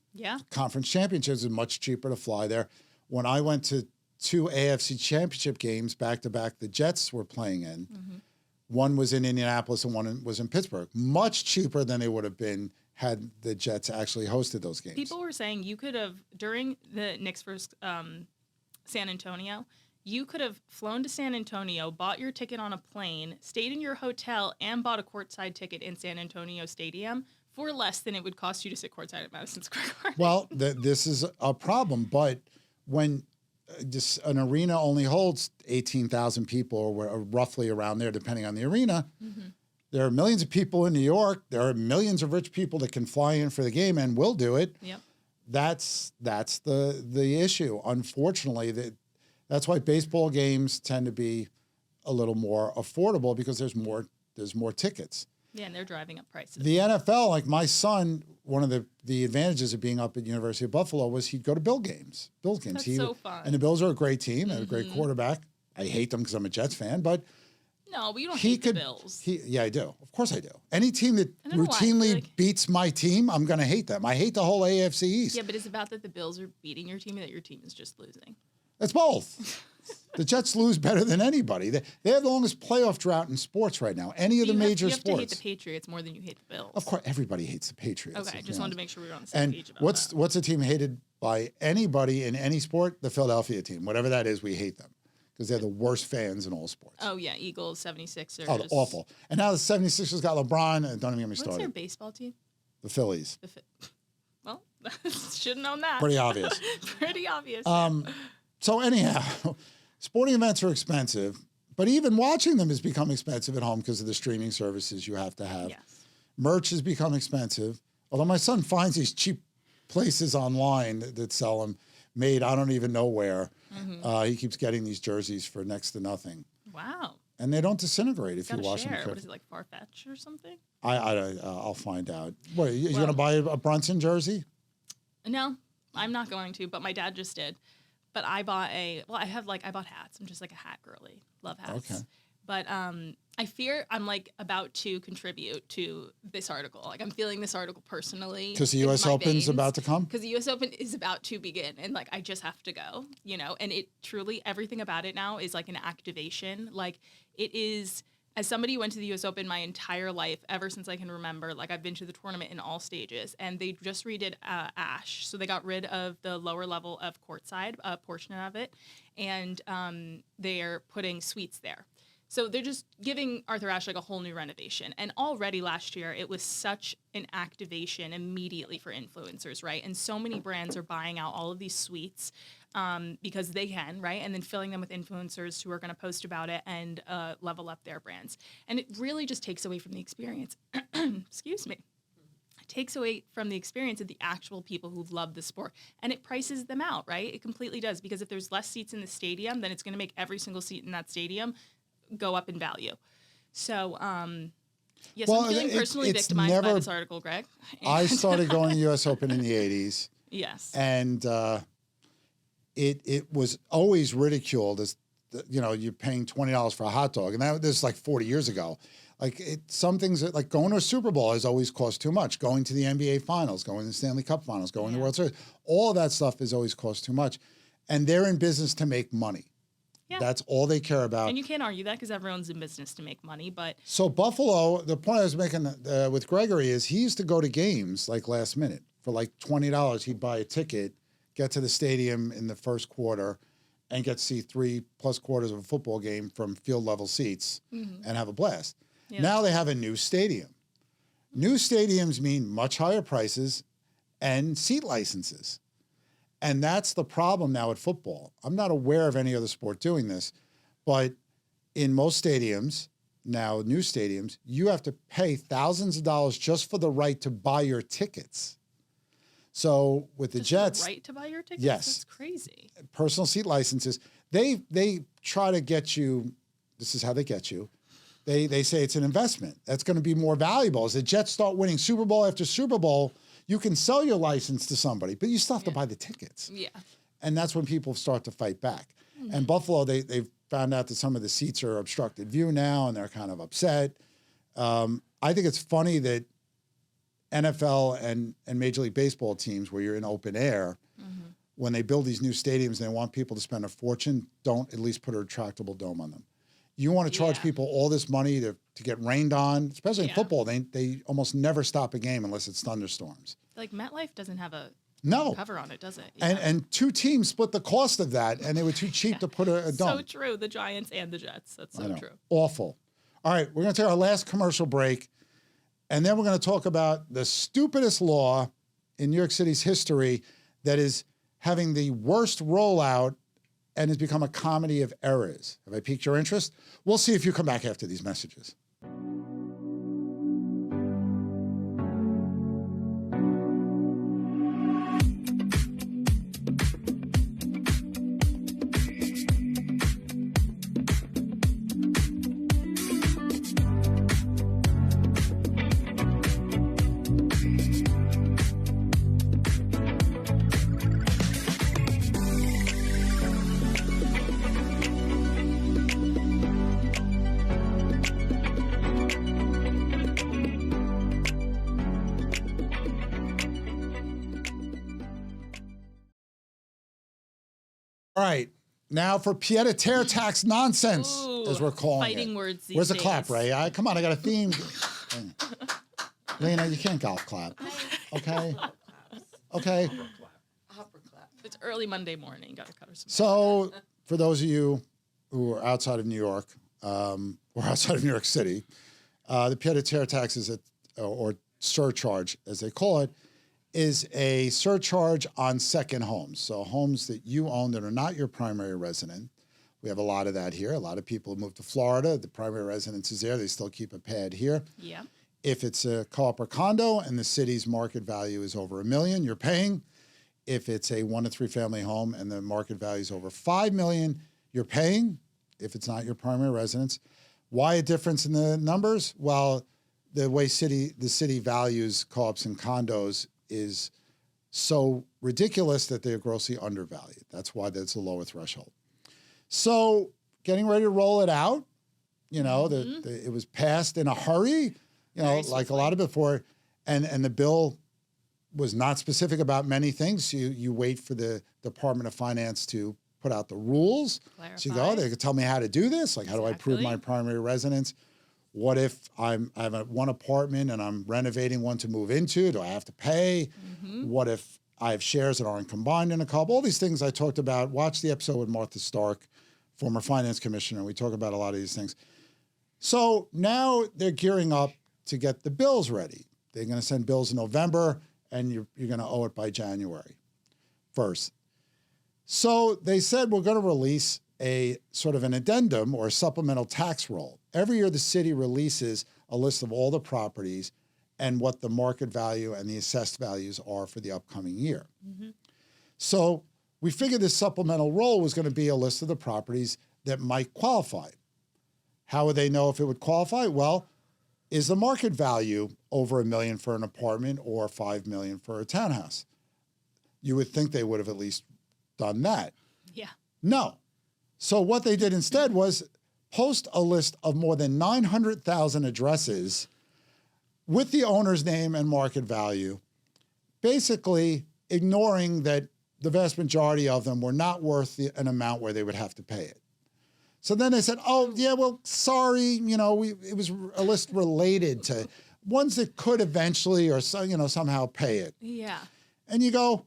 conference championships. It was much cheaper to fly there. When I went to 2 AFC championship games back-to-back the Jets were playing in. One was in Indianapolis and one was in Pittsburgh. Much cheaper than they would have been had the Jets actually hosted those games. People were saying you could have, during the Knicks versus San Antonio, you could have flown to San Antonio, bought your ticket on a plane, stayed in your hotel, and bought a courtside ticket in San Antonio Stadium for less than it would cost you to sit courtside at Madison Square Garden. Well, this is a problem, but when an arena only holds 18,000 people or roughly around there, depending on the arena. There are millions of people in New York. There are millions of rich people that can fly in for the game and will do it. Yep. That's the issue. Unfortunately, that's why baseball games tend to be a little more affordable because there's more tickets. Yeah, and they're driving up prices. The NFL, like my son, one of the advantages of being up at University of Buffalo was he'd go to Bills games. That's so fun. And the Bills are a great team and a great quarterback. I hate them because I'm a Jets fan, but no, but you don't hate the Bills. Yeah, I do. Of course I do. Any team that routinely beats my team, I'm going to hate them. I hate the whole AFC East. Yeah, but it's about that the Bills are beating your team and that your team is just losing. It's both. The Jets lose better than anybody. They have the longest playoff drought in sports right now. Any of the major sports. You have to hate the Patriots more than you hate the Bills. Of course, everybody hates the Patriots. Okay, just wanted to make sure we were on the same page about that. What's a team hated by anybody in any sport? The Philadelphia team. Whatever that is, we hate them because they're the worst fans in all sports. Oh, yeah, Eagles, 76ers. Oh, awful. And now the 76ers got LeBron, and don't even get me started. What's their baseball team? The Phillies. Well, should have known that. Pretty obvious. Pretty obvious. So anyhow, sporting events are expensive, but even watching them has become expensive at home because of the streaming services you have to have. Yes. Merch has become expensive, although my son finds these cheap places online that sell them made I don't even know where. He keeps getting these jerseys for next to nothing. Wow. And they don't disintegrate if you wash them. What is it, like Farfetch or something? I'll find out. What, you going to buy a Brunson jersey? No, I'm not going to, but my dad just did. But I bought I bought hats. I'm just like a hat girly. Love hats. Okay. But I fear I'm like about to contribute to this article. Like I'm feeling this article personally. Because the U.S. Open's about to come? Because the U.S. Open is about to begin. And like I just have to go, you know, and it truly, everything about it now is like an activation. Like it is, as somebody who went to the U.S. Open my entire life, ever since I can remember, like I've been to the tournament in all stages, and they just redid Ash. So they got rid of the lower level of courtside portion of it, and they're putting suites there. So they're just giving Arthur Ashe like a whole new renovation. And already last year, it was such an activation immediately for influencers, right? And so many brands are buying out all of these suites because they can, right? And then filling them with influencers who are going to post about it and level up their brands. And it really just takes away from the experience. Excuse me. It takes away from the experience of the actual people who love the sport. And it prices them out, right? It completely does. Because if there's less seats in the stadium, then it's going to make every single seat in that stadium go up in value. So, yes, well, I'm feeling personally victimized by this article, Greg. I started going to the U.S. Open in the 80s. Yes. And it was always ridiculed as, you know, you're paying $20 for a hot dog. And this is like 40 years ago. Like some things that, like going to a Super Bowl has always cost too much. Going to the NBA Finals, going to the Stanley Cup Finals, going to the World Series. All of that stuff has always cost too much. And they're in business to make money. Yeah. That's all they care about. And you can't argue that because everyone's in business to make money. But so Buffalo, the point I was making with Gregory is he used to go to games like last minute. For like $20, he'd buy a ticket, get to the stadium in the first quarter, and get to see 3+ quarters of a football game from field level seats and have a blast. Yeah. Now they have a new stadium. New stadiums mean much higher prices and seat licenses. And that's the problem now at football. I'm not aware of any other sport doing this, but in most stadiums, now new stadiums, you have to pay thousands of dollars just for the right to buy your tickets. So with the Jets, the right to buy your tickets? Yes. That's crazy. Personal seat licenses. They try to get you, this is how they get you. They say it's an investment. That's going to be more valuable. As the Jets start winning Super Bowl after Super Bowl, you can sell your license to somebody, but you still have to buy the tickets. Yeah. And that's when people start to fight back. And Buffalo, they've found out that some of the seats are obstructed view now, and they're kind of upset. I think it's funny that NFL and Major League Baseball teams, where you're in open air, when they build these new stadiums and they want people to spend a fortune, don't at least put a retractable dome on them. You want to charge people all this money to get rained on, especially in football. They almost never stop a game unless it's thunderstorms. Like MetLife doesn't have a cover on it, does it? Yeah. And two teams split the cost of that, and they were too cheap to put a dome. So true. The Giants and the Jets. That's so true. Awful. All right, we're going to take our last commercial break, and then we're going to talk about the stupidest law in New York City's history that is having the worst rollout and has become a comedy of errors. Have I piqued your interest? We'll see if you come back after these messages. All right, now for pied-à-terre tax nonsense, as we're calling fighting words these Where's the days. clap, Ray? Come on, I got a theme. Lena, you can't golf clap. Okay? Okay. Opera clap. It's early Monday morning. Got to cut her some. So, for those of you who are outside of New York, or outside of New York City, the pied-à-terre tax is or surcharge, as they call it, is a surcharge on second homes. So homes that you own that are not your primary resident. We have a lot of that here. A lot of people have moved to Florida. The primary residence is there. They still keep a pad here. Yeah. If it's a co-op or condo and the city's market value is over $1 million, you're paying. If it's a 1 to 3 family home and the market value is over $5 million, you're paying. If it's not your primary residence. Why a difference in the numbers? Well, the way the city values co-ops and condos is so ridiculous that they're grossly undervalued. That's why that's a lower threshold. So getting ready to roll it out. You know, it was passed in a hurry, you know, like a lot of before. And the bill was not specific about many things. You wait for the Department of Finance to put out the rules. Clarify. So you go, they could tell me how to do this. Like, how do I prove my primary residence? What if I have one apartment and I'm renovating one to move into? Do I have to pay? What if I have shares that aren't combined in a couple? All these things I talked about. Watch the episode with Martha Stark, former finance commissioner. We talk about a lot of these things. So now they're gearing up to get the bills ready. They're going to send bills in November, and you're going to owe it by January 1st. So they said, we're going to release a sort of an addendum or a supplemental tax roll. Every year the city releases a list of all the properties and what the market value and the assessed values are for the upcoming year. So we figured this supplemental roll was going to be a list of the properties that might qualify. How would they know if it would qualify? Well, is the market value over $1 million for an apartment or $5 million for a townhouse? You would think they would have at least done that. Yeah. No. So what they did instead was post a list of more than 900,000 addresses with the owner's name and market value, basically ignoring that the vast majority of them were not worth an amount where they would have to pay it. So then they said, oh, yeah, well, sorry, you know, it was a list related to ones that could eventually or, somehow pay it. Yeah. And you go,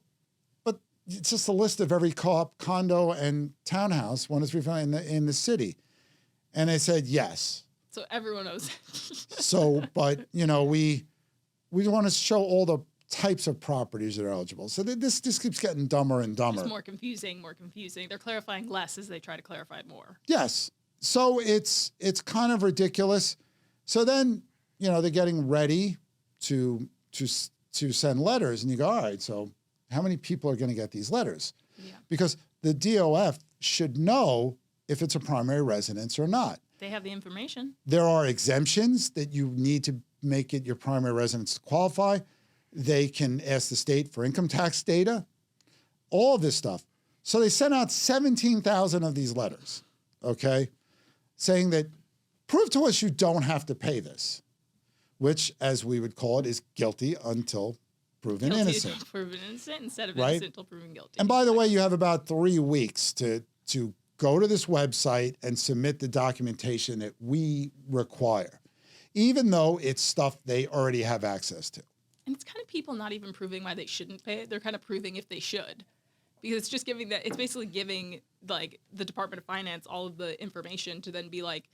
but it's just a list of every co-op, condo, and townhouse, 1 to 3, 5 in the city. And they said, yes. So everyone knows. So, but, we want to show all the types of properties that are eligible. So this keeps getting dumber and dumber. It's more confusing. They're clarifying less as they try to clarify more. Yes. So it's kind of ridiculous. So then, they're getting ready to send letters, and you go, all right, so how many people are going to get these letters? Yeah. Because the DOF should know if it's a primary residence or not. They have the information. There are exemptions that you need to make it your primary residence to qualify. They can ask the state for income tax data, all of this stuff. So they sent out 17,000 of these letters, okay, saying that prove to us you don't have to pay this, which, as we would call it, is guilty until proven innocent. Until proven innocent instead of right? innocent until proven guilty. And by the way, you have about 3 weeks to go to this website and submit the documentation that we require, even though it's stuff they already have access to. And it's kind of people not even proving why they shouldn't pay it. They're kind of proving if they should. Because it's just it's basically giving like the Department of Finance all of the information to then be like,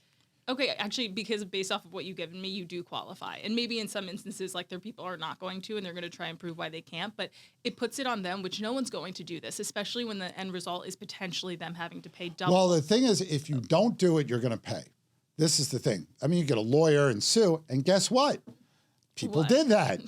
okay, actually, because based off of what you've given me, you do qualify. And maybe in some instances, like their people are not going to, and they're going to try and prove why they can't. But it puts it on them, which no one's going to do this, especially when the end result is potentially them having to pay double. Well, the thing is, if you don't do it, you're going to pay. This is the thing. I mean, you get a lawyer and sue, and guess what? People did that.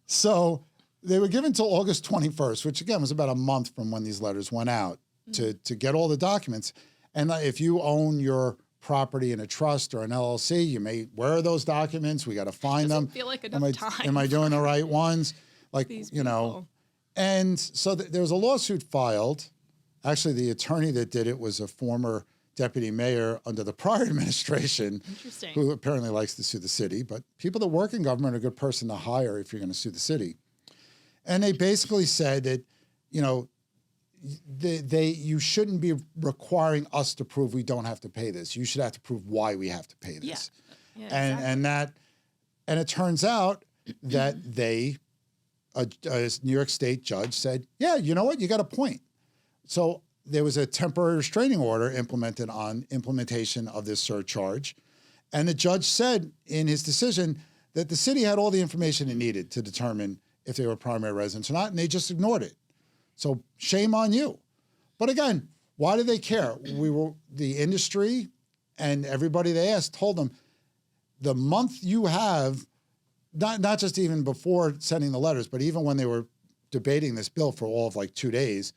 So they were given till August 21st, which again was about a month from when these letters went out to get all the documents. And if you own your property in a trust or an LLC, where are those documents? We got to find them. Feel like enough time. Am I doing the right ones? Like, These people. And so there was a lawsuit filed. Actually, the attorney that did it was a former deputy mayor under the prior administration, who apparently likes to sue the city. But people that work in government are a good person to hire if you're going to sue the city. And they basically said that, you shouldn't be requiring us to prove we don't have to pay this. You should have to prove why we have to pay this. Yeah, and it turns out that a New York State judge said, yeah, you know what, you got a point. So there was a temporary restraining order implemented on implementation of this surcharge. And the judge said in his decision that the city had all the information it needed to determine if they were primary residents or not, and they just ignored it. So shame on you. But again, why do they care? The industry and everybody they asked told them the month you have, not just even before sending the letters, but even when they were debating this bill for all of like 2 days,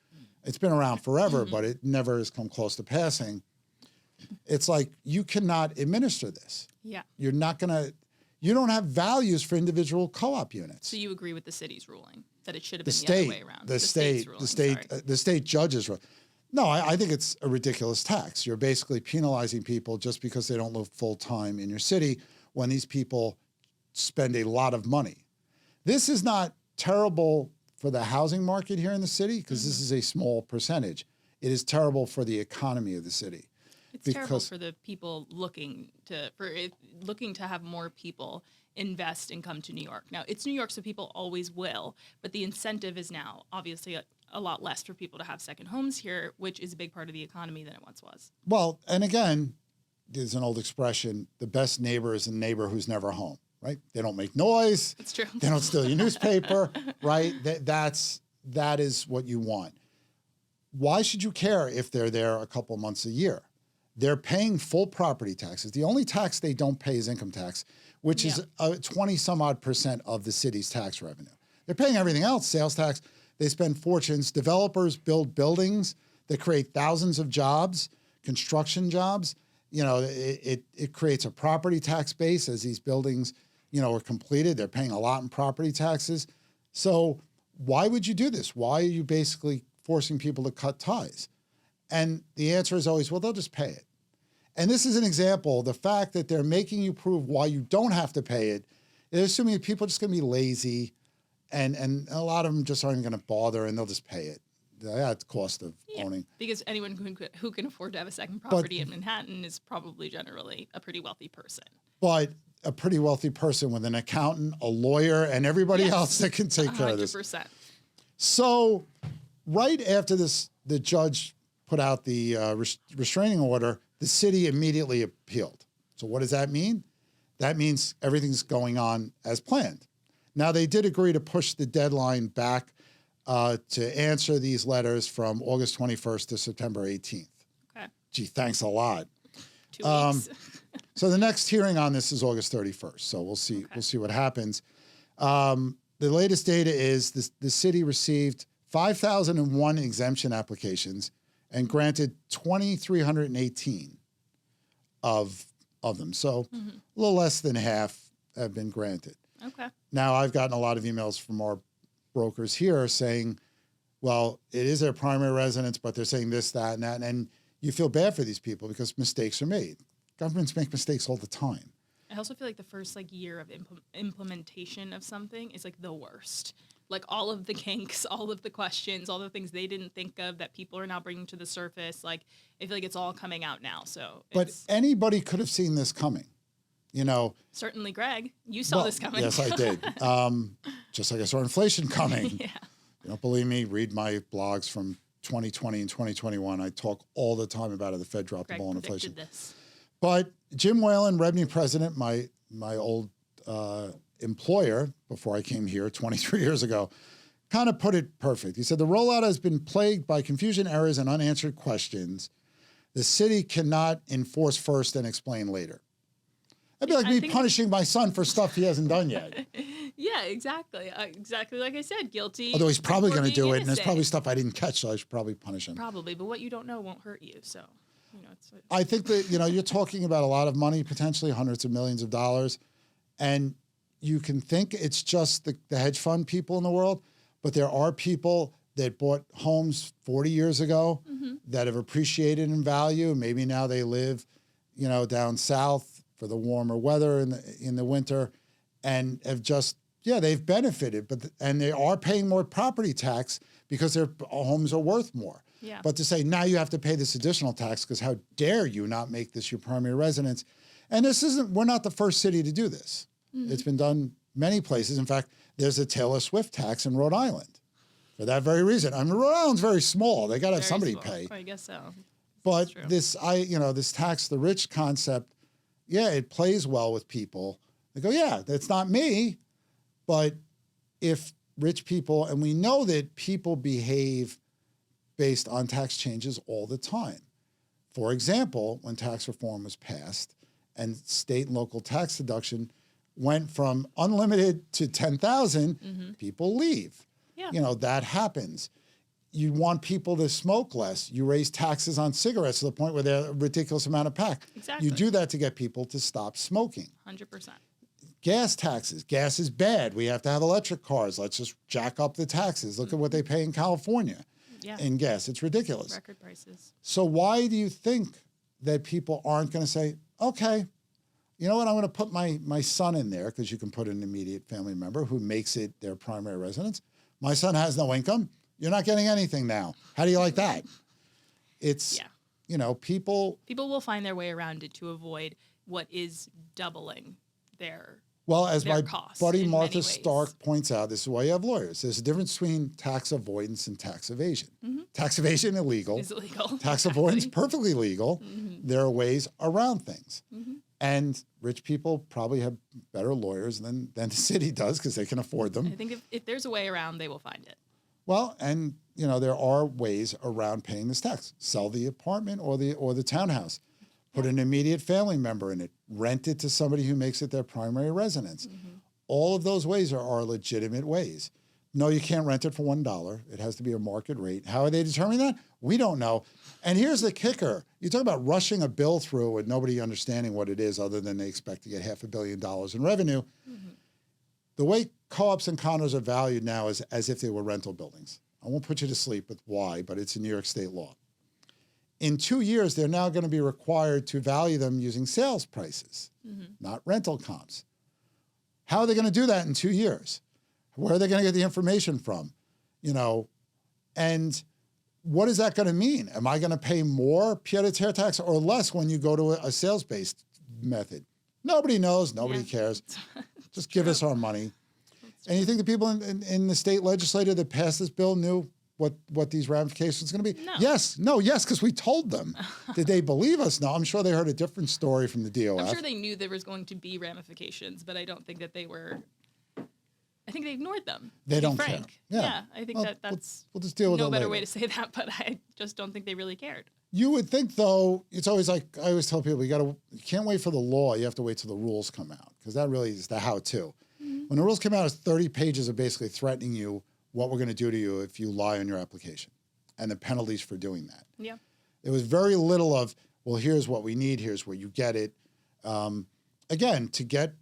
it's been around forever, but it never has come close to passing. It's like, you cannot administer this. Yeah. You don't have values for individual co-op units. So you agree with the city's ruling that it should have been the other way around? The state judge's ruling. No, I think it's a ridiculous tax. You're basically penalizing people just because they don't live full-time in your city when these people spend a lot of money. This is not terrible for the housing market here in the city because this is a small percentage. It is terrible for the economy of the city. It's terrible for the people looking to have more people invest and come to New York. Now, it's New York, so people always will, but the incentive is now obviously a lot less for people to have second homes here, which is a big part of the economy than it once was. Well, and again, there's an old expression, the best neighbor is a neighbor who's never home, right? They don't make noise. That's true. They don't steal your newspaper, right? That is what you want. Why should you care if they're there a couple months a year? They're paying full property taxes. The only tax they don't pay is income tax, which is 20 some odd % of the city's tax revenue. They're paying everything else, sales tax. They spend fortunes. Developers build buildings that create thousands of jobs, construction jobs. You know, it creates a property tax base as these buildings, you know, are completed. They're paying a lot in property taxes. So why would you do this? Why are you basically forcing people to cut ties? And the answer is always, well, they'll just pay it. And this is an example, the fact that they're making you prove why you don't have to pay it, they're assuming that people are just going to be lazy and a lot of them just aren't going to bother and they'll just pay it. That's the cost of owning. Because anyone who can afford to have a second property in Manhattan is probably generally a pretty wealthy person. But a pretty wealthy person with an accountant, a lawyer, and everybody else that can take care of this. 100%. So right after this, the judge put out the restraining order, the city immediately appealed. So what does that mean? That means everything's going on as planned. Now, they did agree to push the deadline back to answer these letters from August 21st to September 18th. Okay. Gee, thanks a lot. 2 weeks. So the next hearing on this is August 31st. So we'll see. Okay. We'll see what happens. The latest data is the city received 5,001 exemption applications and granted 2,318 of them. So a little less than half have been granted. Okay. Now, I've gotten a lot of emails from our brokers here saying, well, it is their primary residence, but they're saying this, that, and that. And you feel bad for these people because mistakes are made. Governments make mistakes all the time. I also feel like the first year of implementation of something is like the worst. Like all of the kinks, all of the questions, all the things they didn't think of that people are now bringing to the surface. Like I feel like it's all coming out now. So, but anybody could have seen this coming, you know. Certainly, Greg, you saw this coming. Yes, I did. Just like I saw inflation coming. Yeah. You don't believe me? Read my blogs from 2020 and 2021. I talk all the time about it. The Fed dropped the ball on inflation. This. But Jim Whalen, Rebney president, my old employer before I came here 23 years ago, kind of put it perfect. He said, the rollout has been plagued by confusion, errors, and unanswered questions. The city cannot enforce first and explain later. That'd be like me punishing my son for stuff he hasn't done yet. Yeah, exactly. Exactly like I said, guilty. Although he's probably going to do it, and there's probably stuff I didn't catch, so I should probably punish him. Probably, but what you don't know won't hurt you, so... I think that, you're talking about a lot of money, potentially hundreds of millions of dollars, and you can think it's just the hedge fund people in the world, but there are people that bought homes 40 years ago that have appreciated in value. Maybe now they live, down south for the warmer weather in the winter and have just, they've benefited, and they are paying more property tax because their homes are worth more. Yeah. But to say, now you have to pay this additional tax because how dare you not make this your primary residence? And we're not the first city to do this. It's been done many places. In fact, there's a Taylor Swift tax in Rhode Island for that very reason. I mean, Rhode Island's very small. They got to have somebody pay. I guess so. But this tax the rich concept, it plays well with people. They go, that's not me. But if rich people, and we know that people behave based on tax changes all the time. For example, when tax reform was passed and state and local tax deduction went from unlimited to 10,000, people leave. Yeah. That happens. You want people to smoke less. You raise taxes on cigarettes to the point where they're a ridiculous amount of pack. Exactly. You do that to get people to stop smoking. 100%. Gas taxes. Gas is bad. We have to have electric cars. Let's just jack up the taxes. Look at what they pay in California. in gas. It's ridiculous. Record prices. So why do you think that people aren't going to say, okay, you know what, I'm going to put my son in there, because you can put an immediate family member who makes it their primary residence. My son has no income. You're not getting anything now. How do you like that? It's, people will find their way around it to avoid what is doubling their Well, as my costs buddy in Martha many ways. Stark points out, this is why you have lawyers. There's a difference between tax avoidance and tax evasion. Tax evasion, illegal. Is illegal. Tax avoidance, perfectly legal. There are ways around things. And rich people probably have better lawyers than the city does, because they can afford them. I think if there's a way around, they will find it. Well, and there are ways around paying this tax. Sell the apartment or the townhouse. Put an immediate family member in it. Rent it to somebody who makes it their primary residence. All of those ways are legitimate ways. No, you can't rent it for $1. It has to be a market rate. How are they determining that? We don't know. And here's the kicker. You talk about rushing a bill through with nobody understanding what it is, other than they expect to get $500 million in revenue. The way co-ops and condos are valued now is as if they were rental buildings. I won't put you to sleep with why, but it's a New York State law. In 2 years, they're now going to be required to value them using sales prices, not rental comps. How are they going to do that in 2 years? Where are they going to get the information from? And what is that going to mean? Am I going to pay more pied-à-terre tax or less when you go to a sales-based method? Nobody knows. Nobody cares. Just give us our money. And you think the people in the state legislature that passed this bill knew what these ramifications are going to be? No. Yes, because we told them. Did they believe us? No, I'm sure they heard a different story from the DOF. I'm sure they knew there was going to be ramifications, but I don't think that they were. I think they ignored them. They don't frank. care. Yeah. I think that's we'll just deal with no it better later. way to say that, but I just don't think they really cared. You would think, though, it's always like I always tell people, you can't wait for the law. You have to wait till the rules come out, because that really is the how-to. When the rules come out, it's 30 pages of basically threatening you what we're going to do to you if you lie on your application, and the penalties for doing that. Yeah. There was very little of, well, here's what we need, here's where you get it. Again, to get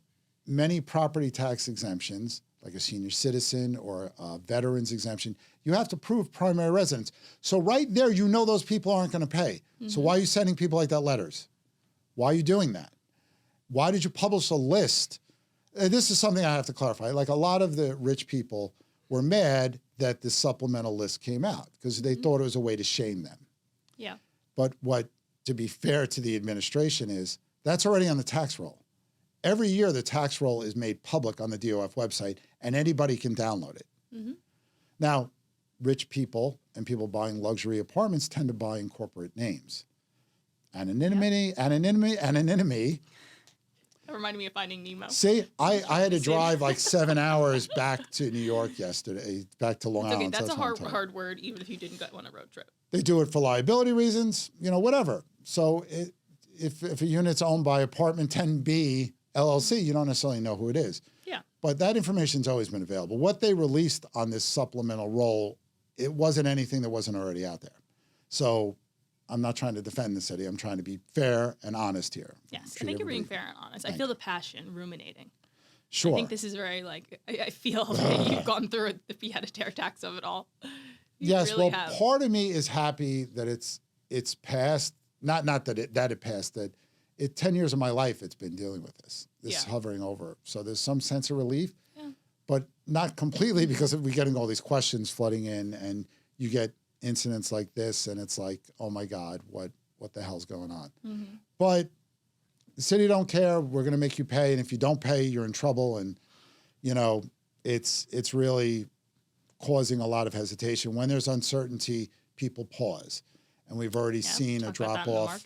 many property tax exemptions, like a senior citizen or a veteran's exemption, you have to prove primary residence. So right there, those people aren't going to pay. So why are you sending people like that letters? Why are you doing that? Why did you publish a list? This is something I have to clarify. Like, a lot of the rich people were mad that this supplemental list came out because they thought it was a way to shame them. Yeah. But to be fair to the administration, is that's already on the tax roll. Every year, the tax roll is made public on the DOF website, and anybody can download it. Now, rich people and people buying luxury apartments tend to buy in corporate names. Anonymity. That reminded me of Finding Nemo. See, I had to drive like 7 hours back to New York yesterday, back to Long It's okay, Island. that's so a what I'm telling you. hard word, even if you didn't go on a road trip. They do it for liability reasons, whatever. So if a unit's owned by Apartment 10B LLC, you don't necessarily know who it is. Yeah. But that information's always been available. What they released on this supplemental roll, it wasn't anything that wasn't already out there. So I'm not trying to defend the city. I'm trying to be fair and honest here. Yes, I think you're being fair and honest. I feel the passion ruminating. Sure. I think this is very, I feel that you've gone through the pied-à-terre tax of it all. Yes, really well, have. part of me is happy that it's passed. Not that it passed. That 10 years of my life, it's been dealing with this hovering over. So there's some sense of relief, but not completely, because we're getting all these questions flooding in, and you get incidents like this, and it's like, oh my God, what the hell's going on? But the city don't care. We're going to make you pay, and if you don't pay, you're in trouble. And it's really causing a lot of hesitation. When there's uncertainty, people pause, and we've already seen a drop off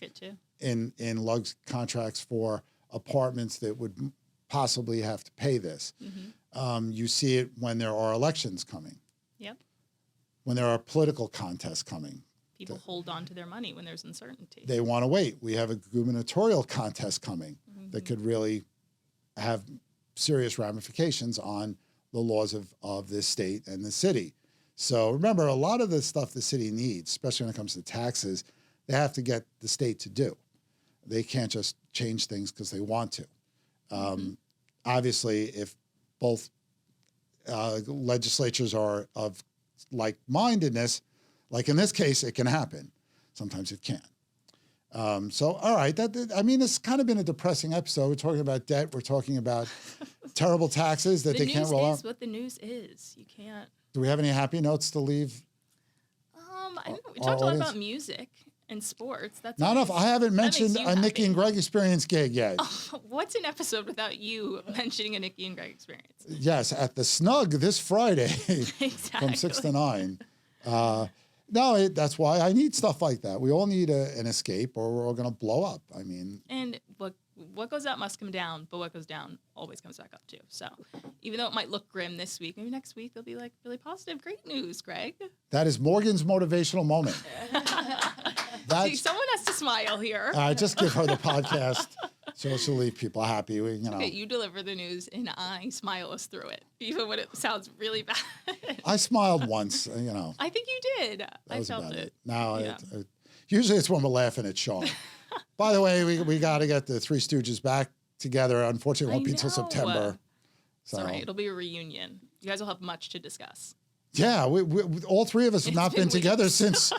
in lugs contracts for apartments that would possibly have to pay this. You see it when there are elections coming. Yep. When there are political contests coming. People hold on to their money when there's uncertainty. They want to wait. We have a gubernatorial contest coming that could really have serious ramifications on the laws of this state and the city. So remember, a lot of the stuff the city needs, especially when it comes to taxes, they have to get the state to do. They can't just change things because they want to. Obviously, if both legislatures are of like-mindedness, Like in this case, it can happen. Sometimes it can't. So, all right, it's kind of been a depressing episode. We're talking about debt. We're talking about terrible taxes that they can't roll out. The news is what the news is. You can't. Do we have any happy notes to leave? We talked a lot about music and sports. That's not enough. I haven't mentioned a Nikki and Greg experience gig yet. Oh, what's an episode without you mentioning a Nikki and Greg experience? Yes, at the Snug this Friday from 6 to 9. No, that's why I need stuff like that. We all need an escape, or we're all going to blow up. I mean, and what goes up must come down, but what goes down always comes back up too. So even though it might look grim this week, maybe next week there'll be like really positive, great news, Greg. That is Morgan's motivational moment. See, someone has to smile here. Just give her the podcast so she'll leave people happy. Okay, you deliver the news and I smile us through it, even when it sounds really bad. I smiled once, I think you did. I felt it. No, yeah. Usually it's when we're laughing at Sean. By the way, we got to get the Three Stooges back together. Unfortunately, it won't be till September. So. It's all right. It'll be a reunion. You guys will have much to discuss. Yeah, we all three of us have not been together since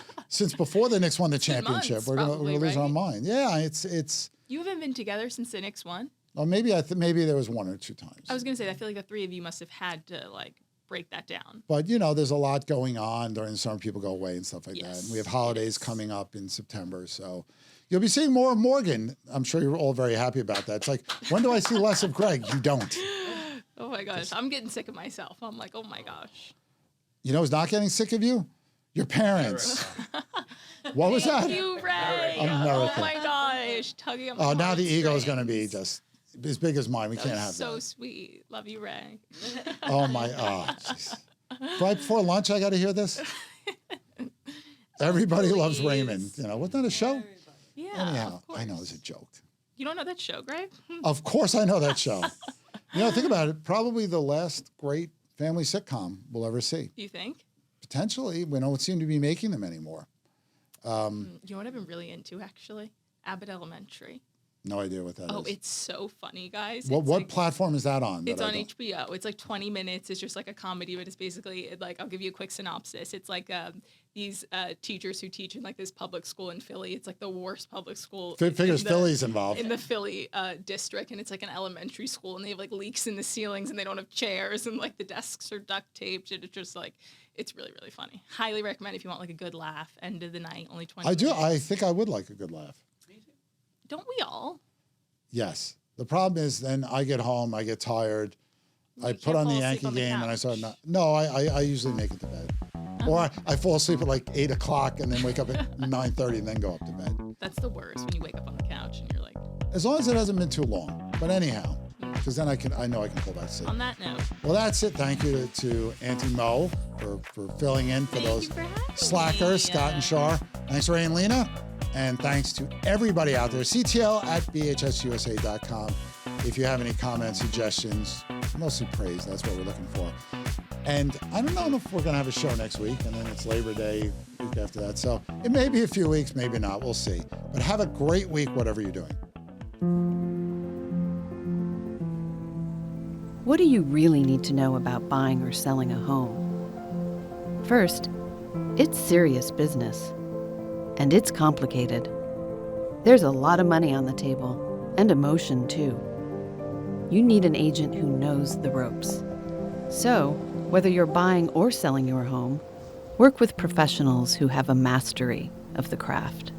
before the Knicks won the championship. Months, we're gonna lose our mind. Yeah, it's. You haven't been together since the Knicks won? Oh, maybe maybe there was one or two times. I was gonna say I feel like the three of you must have had to break that down. But there's a lot going on during the summer. People go away and stuff like that. And we have holidays coming up in September, so you'll be seeing more of Morgan. I'm sure you're all very happy about that. It's like, when do I see less of Greg? You don't. Oh my gosh, I'm getting sick of myself. I'm like, oh my gosh. You know who's not getting sick of you? Your parents. What was that? Thank you, Ray. America. Oh my gosh. Tugging on my now the ego is heartstrings. going to be just as big as mine. We can't have that. So sweet. Love you, Ray. Oh my, jeez. Right before lunch, I got to hear this. Everybody loves Raymond. Wasn't that a show? Yeah. Anyhow, I know it's a joke. You don't know that show, Greg? Of course I know that show. Think about it. Probably the last great family sitcom we'll ever see. You think? Potentially. We don't seem to be making them anymore. You know what I've been really into, actually? Abbott Elementary. No idea what that is. Oh, it's so funny, guys. What platform is that on? It's on HBO. It's 20 minutes. It's just like a comedy, but it's basically I'll give you a quick synopsis. It's these teachers who teach in this public school in Philly. It's the worst public school. Figures Philly's involved. In the Philly district, and it's an elementary school, and they have leaks in the ceilings, and they don't have chairs, and the desks are duct taped, and it's just it's really, really funny. Highly recommend if you want a good laugh. End of the night, only 20 minutes. I do. I think I would like a good laugh. Don't we all? Yes. The problem is then I get home, I get tired, I put on the Yankee game, and I start No, I usually make it to bed. Or I fall asleep at 8 o'clock and then wake up at 9:30 and then go up to bed. That's the worst, when you wake up on the couch and you're As long as it hasn't been too long. But anyhow, because then I know I can pull back to sleep. On that note. Well, that's it. Thank you to Auntie Mo for filling in for those slackers, Scott and Shar. Thanks, Ray and Lena. And thanks to everybody out there. CTL@bhsusa.com. If you have any comments, suggestions, mostly praise, that's what we're looking for. And I don't know if we're going to have a show next week, and then it's Labor Day week after that. So it may be a few weeks, maybe not. We'll see. But have a great week, whatever you're doing. What do you really need to know about buying or selling a home? First, it's serious business. And it's complicated. There's a lot of money on the table, and emotion too. You need an agent who knows the ropes. So, whether you're buying or selling your home, work with professionals who have a mastery of the craft.